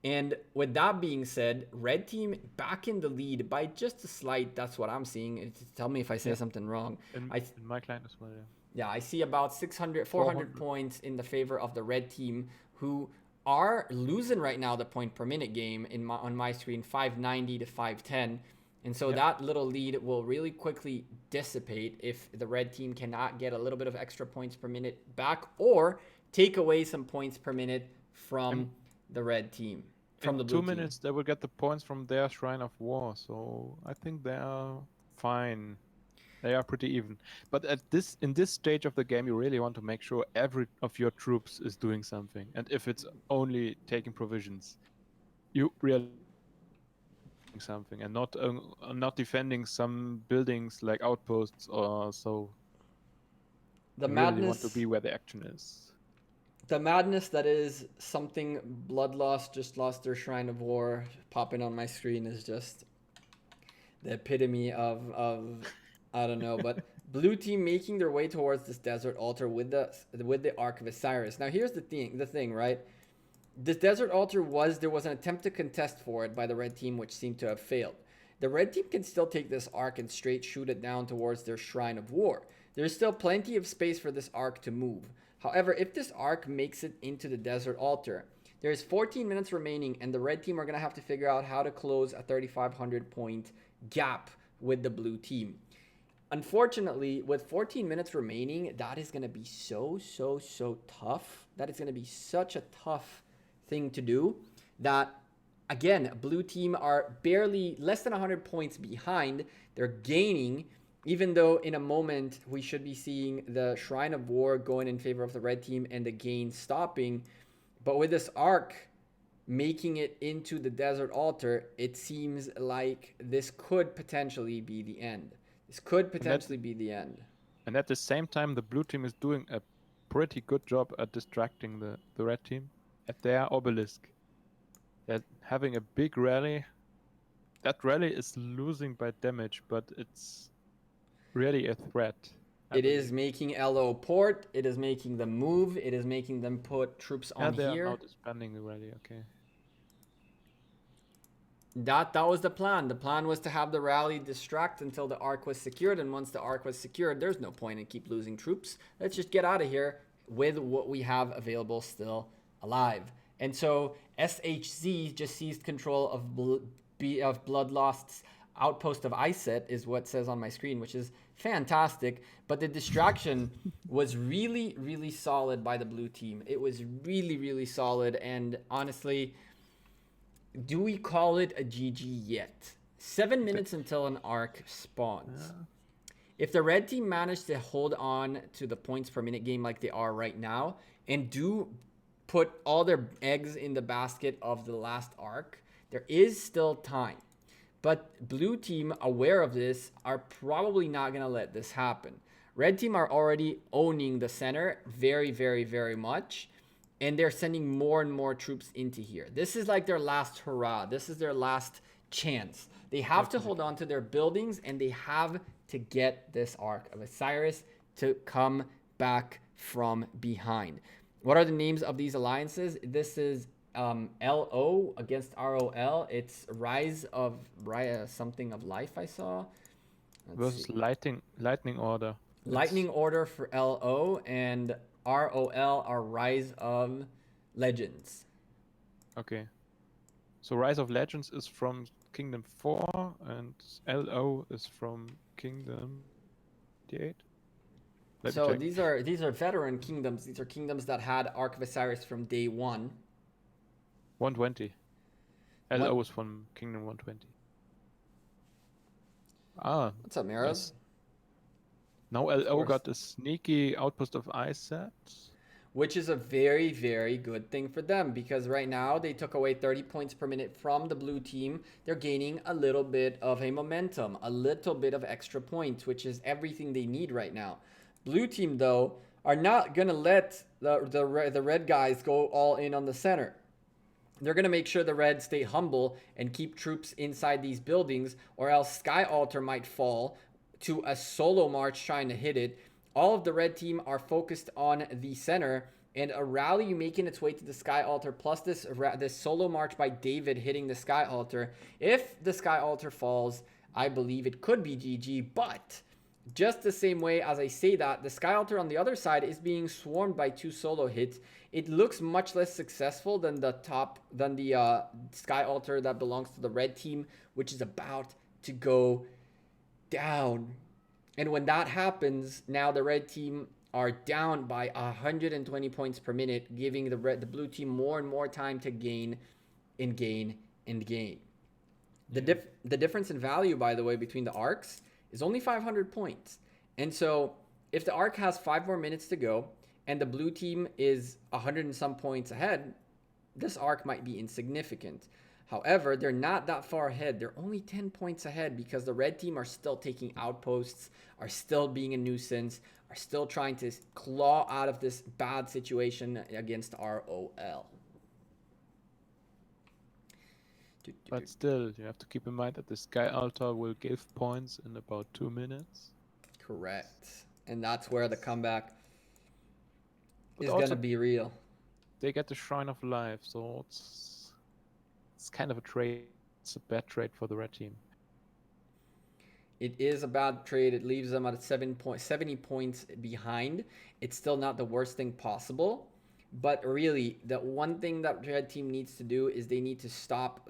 And with that being said, red team back in the lead by just a slight. That's what I'm seeing. Tell me if I say something wrong. In my client as well, Yeah, I see about 400 points in the favor of the red team, who are losing right now the point per minute game on my screen, 590 to 510. And so that little lead will really quickly dissipate if the red team cannot get a little bit of extra points per minute back or take away some points per minute from the red team. From the blue 2 minutes, they will get the points from their Shrine of War. So I think they are fine. They are pretty even. But in this stage of the game, you really want to make sure every of your troops is doing something. And if it's only taking provisions, you really something and not defending some buildings like outposts or so. The you madness really want to be where the action is. The madness that is something Bloodlost just lost their Shrine of War popping on my screen is just the epitome of I don't know, but blue team making their way towards this desert altar with the Ark of Osiris. Now here's the thing, right? This desert altar there was an attempt to contest for it by the red team, which seemed to have failed. The red team can still take this Ark and straight shoot it down towards their Shrine of War. There's still plenty of space for this Ark to move. However, if this Ark makes it into the desert altar, there's 14 minutes remaining, and the red team are going to have to figure out how to close a 3,500 point gap with the blue team. Unfortunately, with 14 minutes remaining, that is going to be so tough. That is going to be such a tough thing to do that, again, blue team are barely less than 100 points behind. They're gaining, even though in a moment we should be seeing the Shrine of War going in favor of the red team and the gain stopping. But with this Ark making it into the desert altar, it seems like this could potentially be the end. This could potentially be the end. And at the same time, the blue team is doing a pretty good job at distracting the red team at their obelisk. They're having a big rally. That rally is losing by damage, but it's really a threat. It is making LO port. It is making them move. It is making them put troops on they here. Are now disbanding the rally. Okay. That was the plan. The plan was to have the rally distract until the Ark was secured, and once the Ark was secured, there's no point in keep losing troops. Let's just get out of here with what we have available still alive. And so SHZ just seized control of Bloodlost's outpost of Iset, is what says on my screen, which is fantastic. But the distraction was really solid by the blue team. It was really solid, and honestly, do we call it a GG yet? 7 minutes until an Ark spawns. If the red team managed to hold on to the points per minute game like they are right now and do put all their eggs in the basket of the last Ark, there is still time. But blue team, aware of this, are probably not going to let this happen. Red team are already owning the center very much. And they're sending more and more troops into here. This is like their last hurrah. This is their last chance. They have to hold on to their buildings, and they have to get this Ark of Osiris to come back from behind. What are the names of these alliances? This is LO against ROL. It's Rise of something of Life, I saw. Versus Lightning Order. Lightning Order for LO, and ROL are Rise of Legends. Okay. So Rise of Legends is from Kingdom 4 and LO is from Kingdom 8. So these are veteran kingdoms. These are kingdoms that had Ark of Osiris from day one. 120. LO is from Kingdom 120. What's up, Miros? Yes. Now LO got a sneaky outpost of Iset. Which is a very good thing for them, because right now they took away 30 points per minute from the blue team. They're gaining a little bit of a momentum, a little bit of extra points, which is everything they need right now. Blue team, though, are not going to let the red guys go all in on the center. They're going to make sure the red stay humble and keep troops inside these buildings, or else Sky Altar might fall to a solo march trying to hit it. All of the red team are focused on the center, and a rally making its way to the Sky Altar, plus this solo march by David hitting the Sky Altar. If the Sky Altar falls, I believe it could be GG, but just the same way as I say that, the Sky Altar on the other side is being swarmed by 2 solo hits. It looks much less successful than the Sky Altar that belongs to the red team, which is about to go down. And when that happens, now the red team are down by 120 points per minute, giving the blue team more and more time to gain and gain and gain. The difference in value, by the way, between the arcs is only 500 points. And so if the arc has 5 more minutes to go and the blue team is 100 and some points ahead, this arc might be insignificant. However, they're not that far ahead. They're only 10 points ahead because the red team are still taking outposts, are still being a nuisance, are still trying to claw out of this bad situation against ROL. But still, you have to keep in mind that the Sky Altar will give points in about 2 minutes. Correct. And that's where the comeback is going to be real. They get the Shrine of Life, so it's kind of a trade. It's a bad trade for the red team. It is a bad trade. It leaves them at 70 points behind. It's still not the worst thing possible. But really, the one thing that red team needs to do is they need to start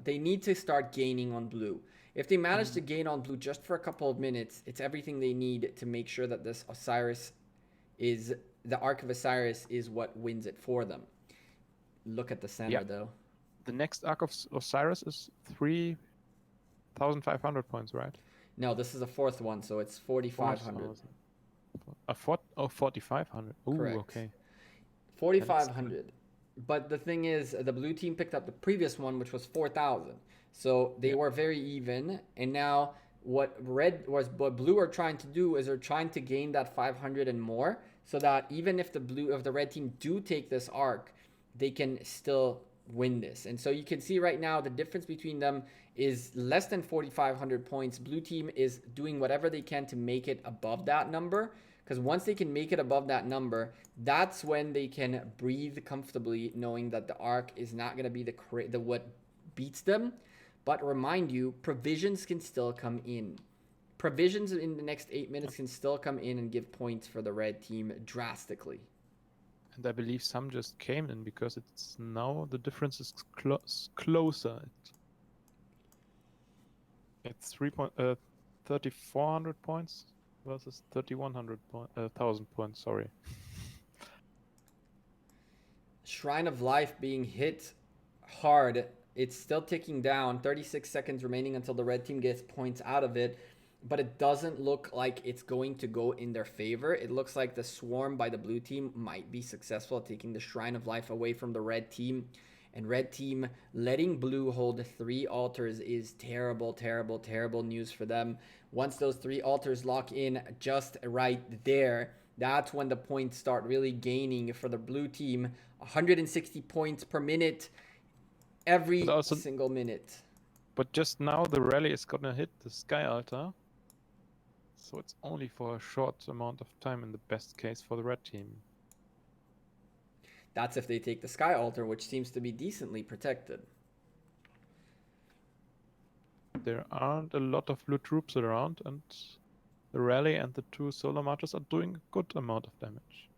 gaining on blue. If they manage to gain on blue just for a couple of minutes, it's everything they need to make sure that this Osiris is, the Ark of Osiris is what wins it for them. Look at the center though. The next Ark of Osiris is 3,500 points, right? No, this is the 4th one, so it's 4,500. 4,500. Ooh, correct. Okay. 4,500. But the thing is, the blue team picked up the previous one, which was 4,000. So they were very even. And now what blue are trying to do is they're trying to gain that 500 and more, so that even if the red team do take this arc, they can still win this. And so you can see right now the difference between them is less than 4,500 points. Blue team is doing whatever they can to make it above that number. Because once they can make it above that number, that's when they can breathe comfortably, knowing that the arc is not going to be the what beats them. But remind you, provisions can still come in. Provisions in the next 8 minutes can still come in and give points for the red team drastically. And I believe some just came in because it's now the difference is closer. It's 3,400 points. Versus 3,100,000 points, sorry. Shrine of Life being hit hard. It's still ticking down. 36 seconds remaining until the red team gets points out of it. But it doesn't look like it's going to go in their favor. It looks like the swarm by the blue team might be successful at taking the Shrine of Life away from the red team. And red team letting blue hold 3 altars is terrible, terrible, terrible news for them. Once those 3 altars lock in just right there, that's when the points start really gaining for the blue team. 160 points per minute every single minute. But just now the rally is gonna hit the Sky Altar. So it's only for a short amount of time in the best case for the red team. That's if they take the Sky Altar, which seems to be decently protected. There aren't a lot of blue troops around, and the rally and the 2 solar marches are doing a good amount of damage.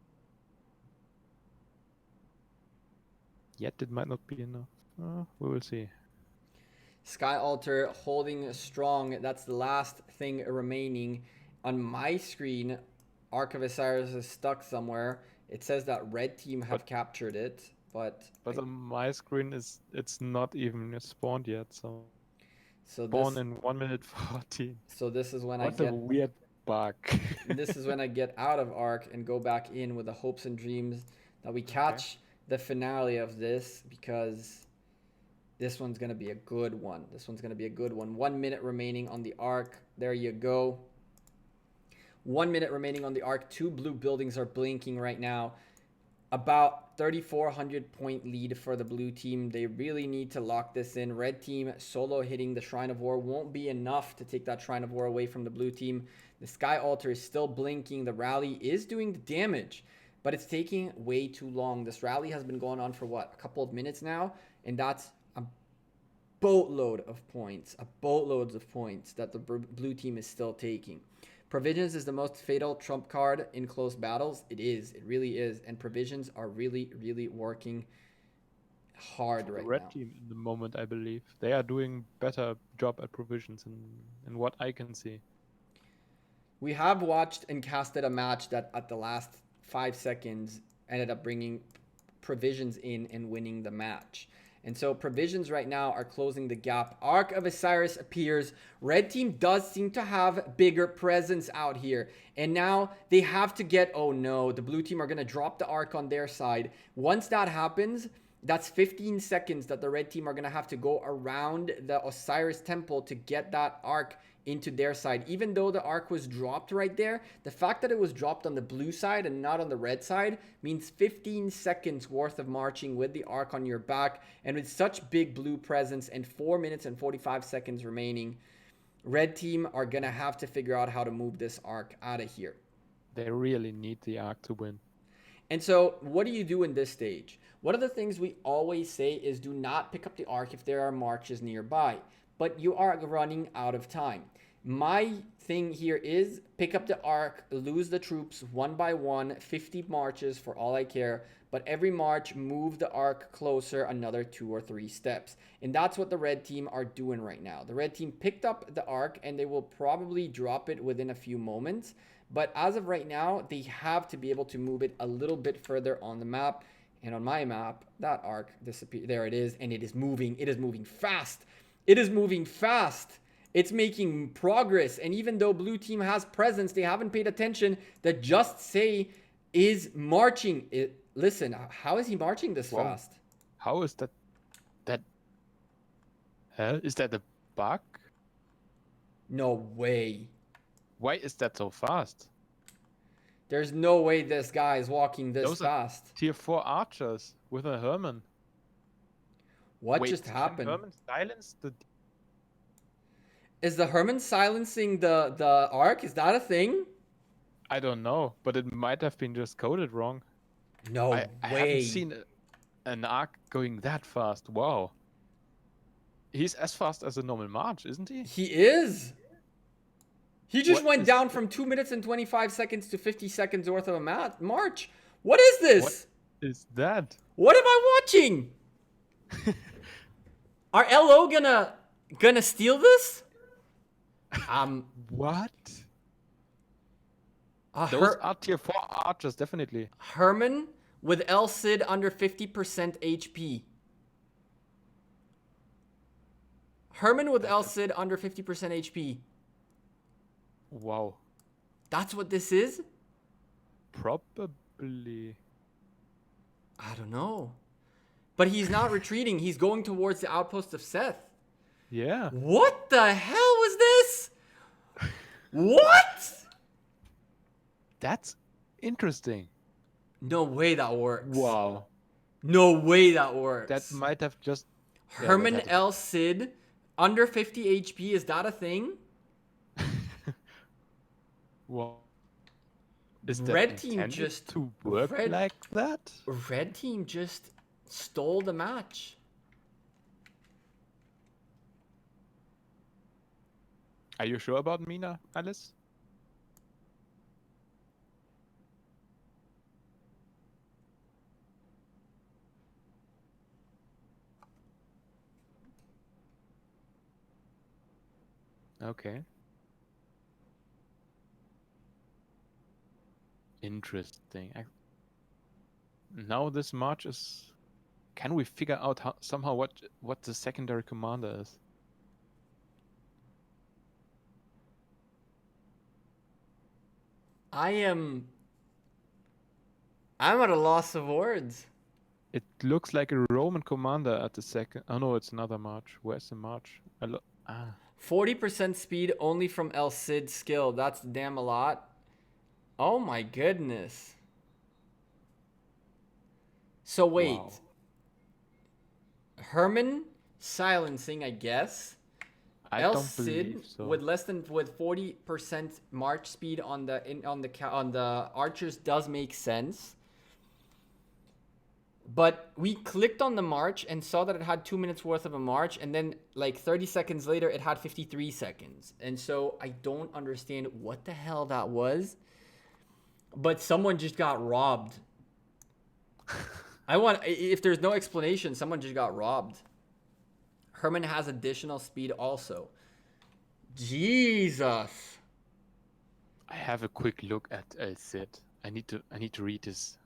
Yet it might not be enough. We will see. Sky Altar holding strong. That's the last thing remaining. On my screen, Ark of Osiris is stuck somewhere. It says that red team have captured it, but on my screen it's not even spawned yet. So spawn this, in 1 minute 14. So this is when what a weird bug. This is when I get out of Ark and go back in with the hopes and dreams that we catch the finale of this, because this one's gonna be a good one. 1 minute remaining on the Ark. There you go. 1 minute remaining on the Ark. 2 blue buildings are blinking right now. About 3,400 point lead for the blue team. They really need to lock this in. Red team solo hitting the Shrine of War won't be enough to take that Shrine of War away from the blue team. The Sky Altar is still blinking. The rally is doing the damage. but it's taking way too long. This rally has been going on for what, a couple of minutes now, and that's a boatload of points, that the blue team is still taking. Provisions is the most fatal trump card in close battles. It is. It really is. And provisions are really, really working hard right now. Red team in the moment, I believe. They are doing better job at provisions in what I can see. We have watched and casted a match that at the last 5 seconds ended up bringing provisions in and winning the match. And so provisions right now are closing the gap. Arc of Osiris appears. Red team does seem to have bigger presence out here. And now they have to get, oh no, the blue team are going to drop the arc on their side. Once that happens, that's 15 seconds that the red team are going to have to go around the Osiris temple to get that arc into their side. Even though the arc was dropped right there, the fact that it was dropped on the blue side and not on the red side means 15 seconds worth of marching with the arc on your back. And with such big blue presence and 4 minutes and 45 seconds remaining, red team are going to have to figure out how to move this arc out of here. They really need the arc to win. And so what do you do in this stage? One of the things we always say is do not pick up the arc if there are marches nearby, but you are running out of time. My thing here is pick up the arc, lose the troops one by one, 50 marches for all I care, but every march move the arc closer another 2 or 3 steps. And that's what the red team are doing right now. The red team picked up the arc and they will probably drop it within a few moments. But as of right now, they have to be able to move it a little bit further on the map. And on my map, that arc disappeared. There it is. And it is moving. It is moving fast. It is moving fast. It's making progress. And even though blue team has presence, they haven't paid attention. The Just Say is marching. Listen, how is he marching this fast? How is that? Is that a bug? No way. Why is that so fast? There's no way this guy is walking this fast. Tier 4 archers with a Herman. What just happened? Herman silenced the... Is the Herman silencing the arc? Is that a thing? I don't know, but it might have been just coded wrong. No way. I haven't seen an arc going that fast. Wow. He's as fast as a normal march, isn't he? He is. He just went down from 2 minutes and 25 seconds to 50 seconds worth of a march. What is this? What is that? What am I watching? Are LO gonna steal this? What? Those are tier 4 archers, definitely. Herman with El Cid under 50% HP. Herman with El Cid under 50% HP. Wow. That's what this is? Probably. I don't know. But he's not retreating. He's going towards the outpost of Seth. Yeah. What the hell was this? What? That's interesting. No way that works. Wow. No way that works. That might have just... Herman El Cid under 50 HP. Is that a thing? Wow. Is that Red team just to work like that? Red team just stole the match. Are you sure about Mina, Alice? Okay. Interesting. Now this march is... Can we figure out somehow what the secondary commander is? I'm at a loss of words. It looks like a Roman commander at the second... Oh no, it's another march. Where's the march? 40% speed only from El Cid skill. That's damn a lot. Oh my goodness. So wait. Wow. Herman silencing, I guess. I El don't Cid believe so. with 40% march speed on the archers does make sense. But we clicked on the march and saw that it had 2 minutes worth of a march, and then like 30 seconds later it had 53 seconds. And so I don't understand what the hell that was. But someone just got robbed. If there's no explanation, someone just got robbed. Herman has additional speed also. Jesus. I have a quick look at El Cid. I need to read his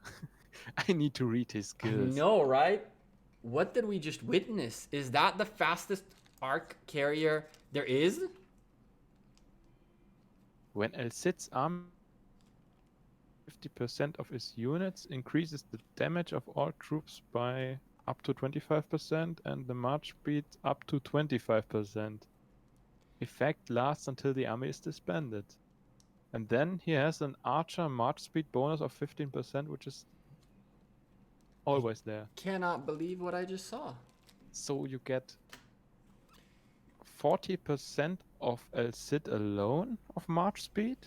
I need to read his I skills. know, right? What did we just witness? Is that the fastest arc carrier there is? When El Cid's arm 50% of his units increases the damage of all troops by up to 25% and the march speed up to 25%. Effect lasts until the army is disbanded. And then he has an archer march speed bonus of 15%, which is always there. Cannot believe what I just saw. So you get 40% of El Cid alone of march speed.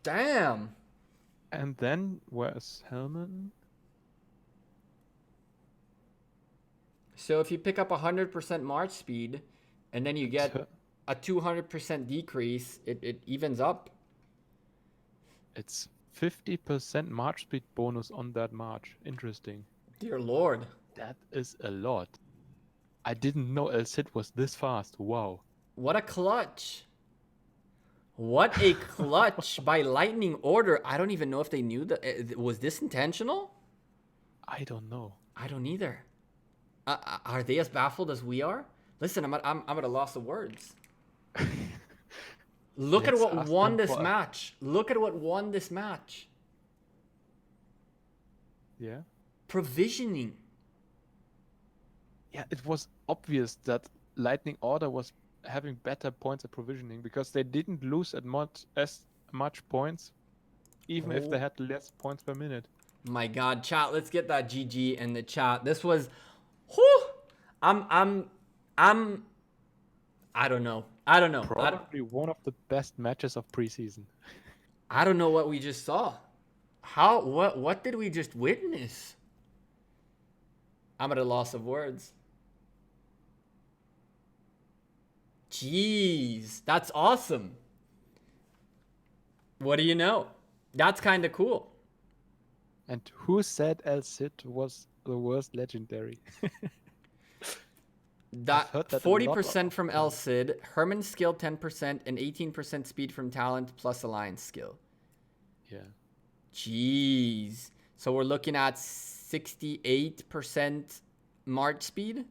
Damn. And then where's Hellman? So if you pick up 100% march speed and then you get a 200% decrease, it evens up. It's 50% march speed bonus on that march. Interesting. Dear Lord. That is a lot. I didn't know El Cid was this fast. Wow. What a clutch. What a clutch by lightning order. I don't even know if they knew that. Was this intentional? I don't know. I don't either. Are they as baffled as we are? Listen, I'm at a loss of words. Look at what won this match. Look at what won this match. Yeah. Provisioning. Yeah, it was obvious that Lightning Order was having better points at provisioning because they didn't lose as much points, even if they had less points per minute. My God, chat, let's get that GG in the chat. This was, whew, I don't know. Probably one of the best matches of preseason. I don't know what we just saw. What did we just witness? I'm at a loss of words. Jeez, that's awesome. What do you know? That's kind of cool. And who said El Cid was the worst legendary? That 40% from El Cid, Herman skill 10%, and 18% speed from talent plus alliance skill. Yeah. Jeez. So we're looking at 68% march speed.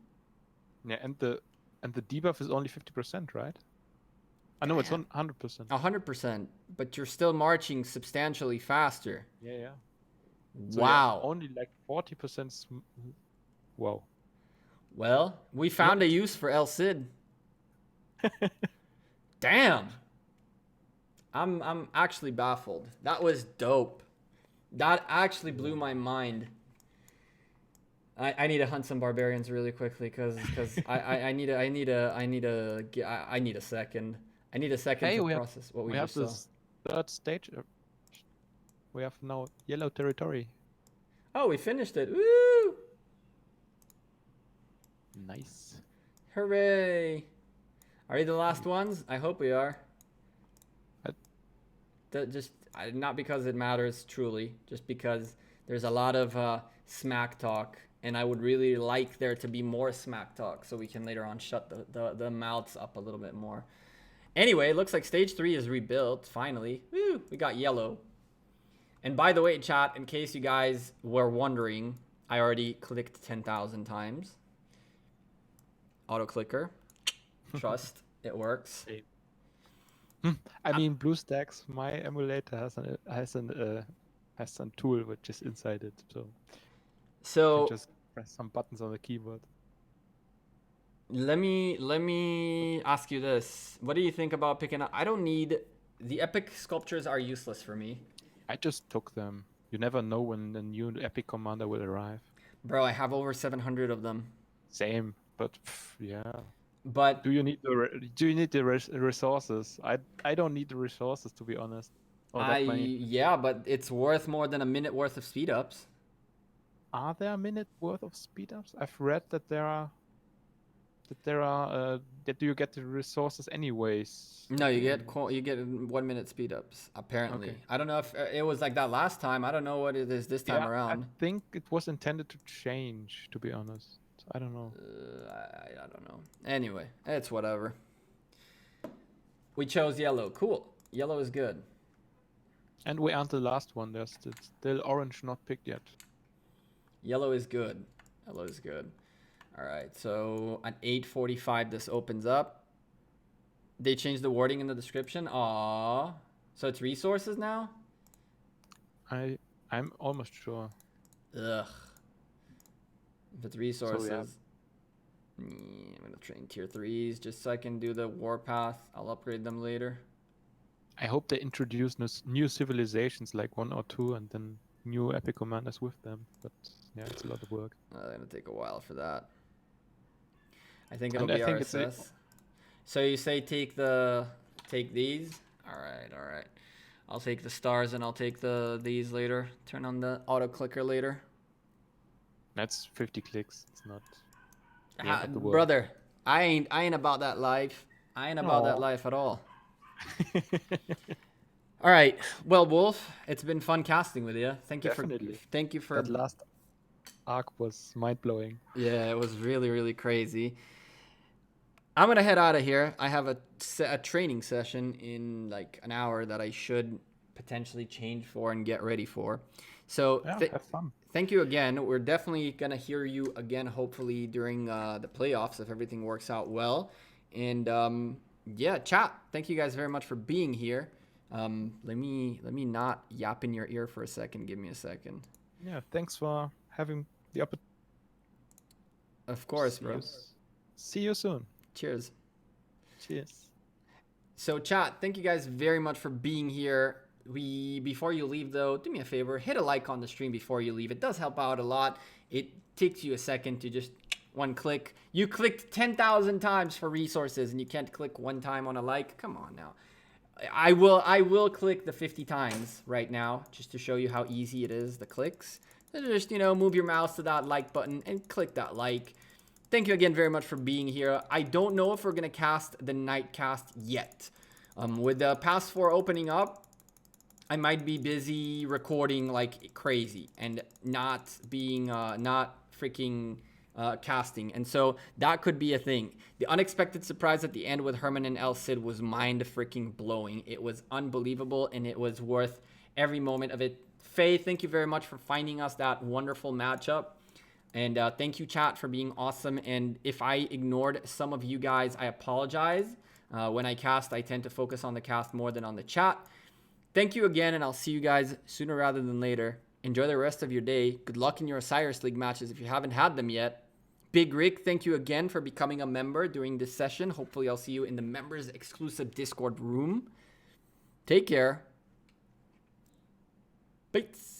Yeah, and the debuff is only 50%, right? I know it's on 100%. 100%, but you're still marching substantially faster. Yeah. So wow. Yeah, only like 40%. Wow. Well, we found a use for El Cid. Damn. I'm actually baffled. That was dope. That actually blew my mind. I need to hunt some barbarians really quickly because I need a second. I need a second to process what we just saw. We have this third stage. We have now yellow territory. Oh, we finished it. Woo! Nice. Hooray! Are we the last ones? I hope we are. Not because it matters truly, just because there's a lot of smack talk, and I would really like there to be more smack talk so we can later on shut the mouths up a little bit more. Anyway, it looks like stage 3 is rebuilt finally. Woo! We got yellow. And by the way, chat, in case you guys were wondering, I already clicked 10,000 times. Auto clicker. Trust, it works. I mean, BlueStacks, my emulator has some tool which is inside it, so you can just press some buttons on the keyboard. Let me ask you this: what do you think about picking up? I don't need the epic sculptures. Are useless for me. I just took them. You never know when the new epic commander will arrive. Bro, I have over 700 of them. Same, but yeah. But do you need the resources? I don't need the resources, to be honest. Yeah, but it's worth more than a minute worth of speed ups. Are there a minute worth of speed ups? I've read that that you get the resources anyways. No, you get 1 minute speed ups apparently. Okay. I don't know if it was like that last time. I don't know what it is this time Yeah, I around. think it was intended to change, to be honest. I don't know. I don't know. Anyway, it's whatever. We chose yellow. Cool. Yellow is good. And we aren't the last one. There's still orange not picked yet. Yellow is good. Yellow is good. All right. So at 8:45, this opens up. They changed the wording in the description. Aww. So it's resources now? I'm almost sure. Ugh. If it's resources. So, yeah. I'm going to train tier 3s just so I can do the warpath. I'll upgrade them later. I hope they introduce new civilizations like 1 or 2 and then new epic commanders with them. But yeah, it's a lot of work. It's going to take a while for that. I think it'll be RSS. So you say take these? All right. I'll take the stars and I'll take these later. Turn on the auto clicker later. That's 50 clicks. It's not. Brother, I ain't about that life. I ain't about that life at all. All right. Well, Wolf, it's been fun casting with you. Thank you for that last arc was mind blowing. Yeah, it was really, really crazy. I'm going to head out of here. I have a training session in like an hour that I should potentially change for and get ready for. So have fun. Thank you again. We're definitely going to hear you again, hopefully during the playoffs if everything works out well. And yeah, chat. Thank you guys very much for being here. Let me not yap in your ear for a second. Give me a second. Yeah, thanks for having the opportunity. Of course, bro. See you soon. Cheers. Cheers. So chat, thank you guys very much for being here. Before you leave though, do me a favor, hit a like on the stream before you leave. It does help out a lot. It takes you a second to just one click. You clicked 10,000 times for resources and you can't click one time on a like. Come on now. I will click the 50 times right now just to show you how easy it is, the clicks. So just, move your mouse to that like button and click that like. Thank you again very much for being here. I don't know if we're going to cast the night cast yet. With the past 4 opening up, I might be busy recording like crazy and not freaking casting. And so that could be a thing. The unexpected surprise at the end with Herman and El Cid was mind freaking blowing. It was unbelievable and it was worth every moment of it. Faye, thank you very much for finding us that wonderful matchup. And thank you, chat, for being awesome. And if I ignored some of you guys, I apologize. When I cast, I tend to focus on the cast more than on the chat. Thank you again, and I'll see you guys sooner rather than later. Enjoy the rest of your day. Good luck in your Osiris League matches if you haven't had them yet. Big Rick, thank you again for becoming a member during this session. Hopefully, I'll see you in the members exclusive Discord room. Take care. Peace.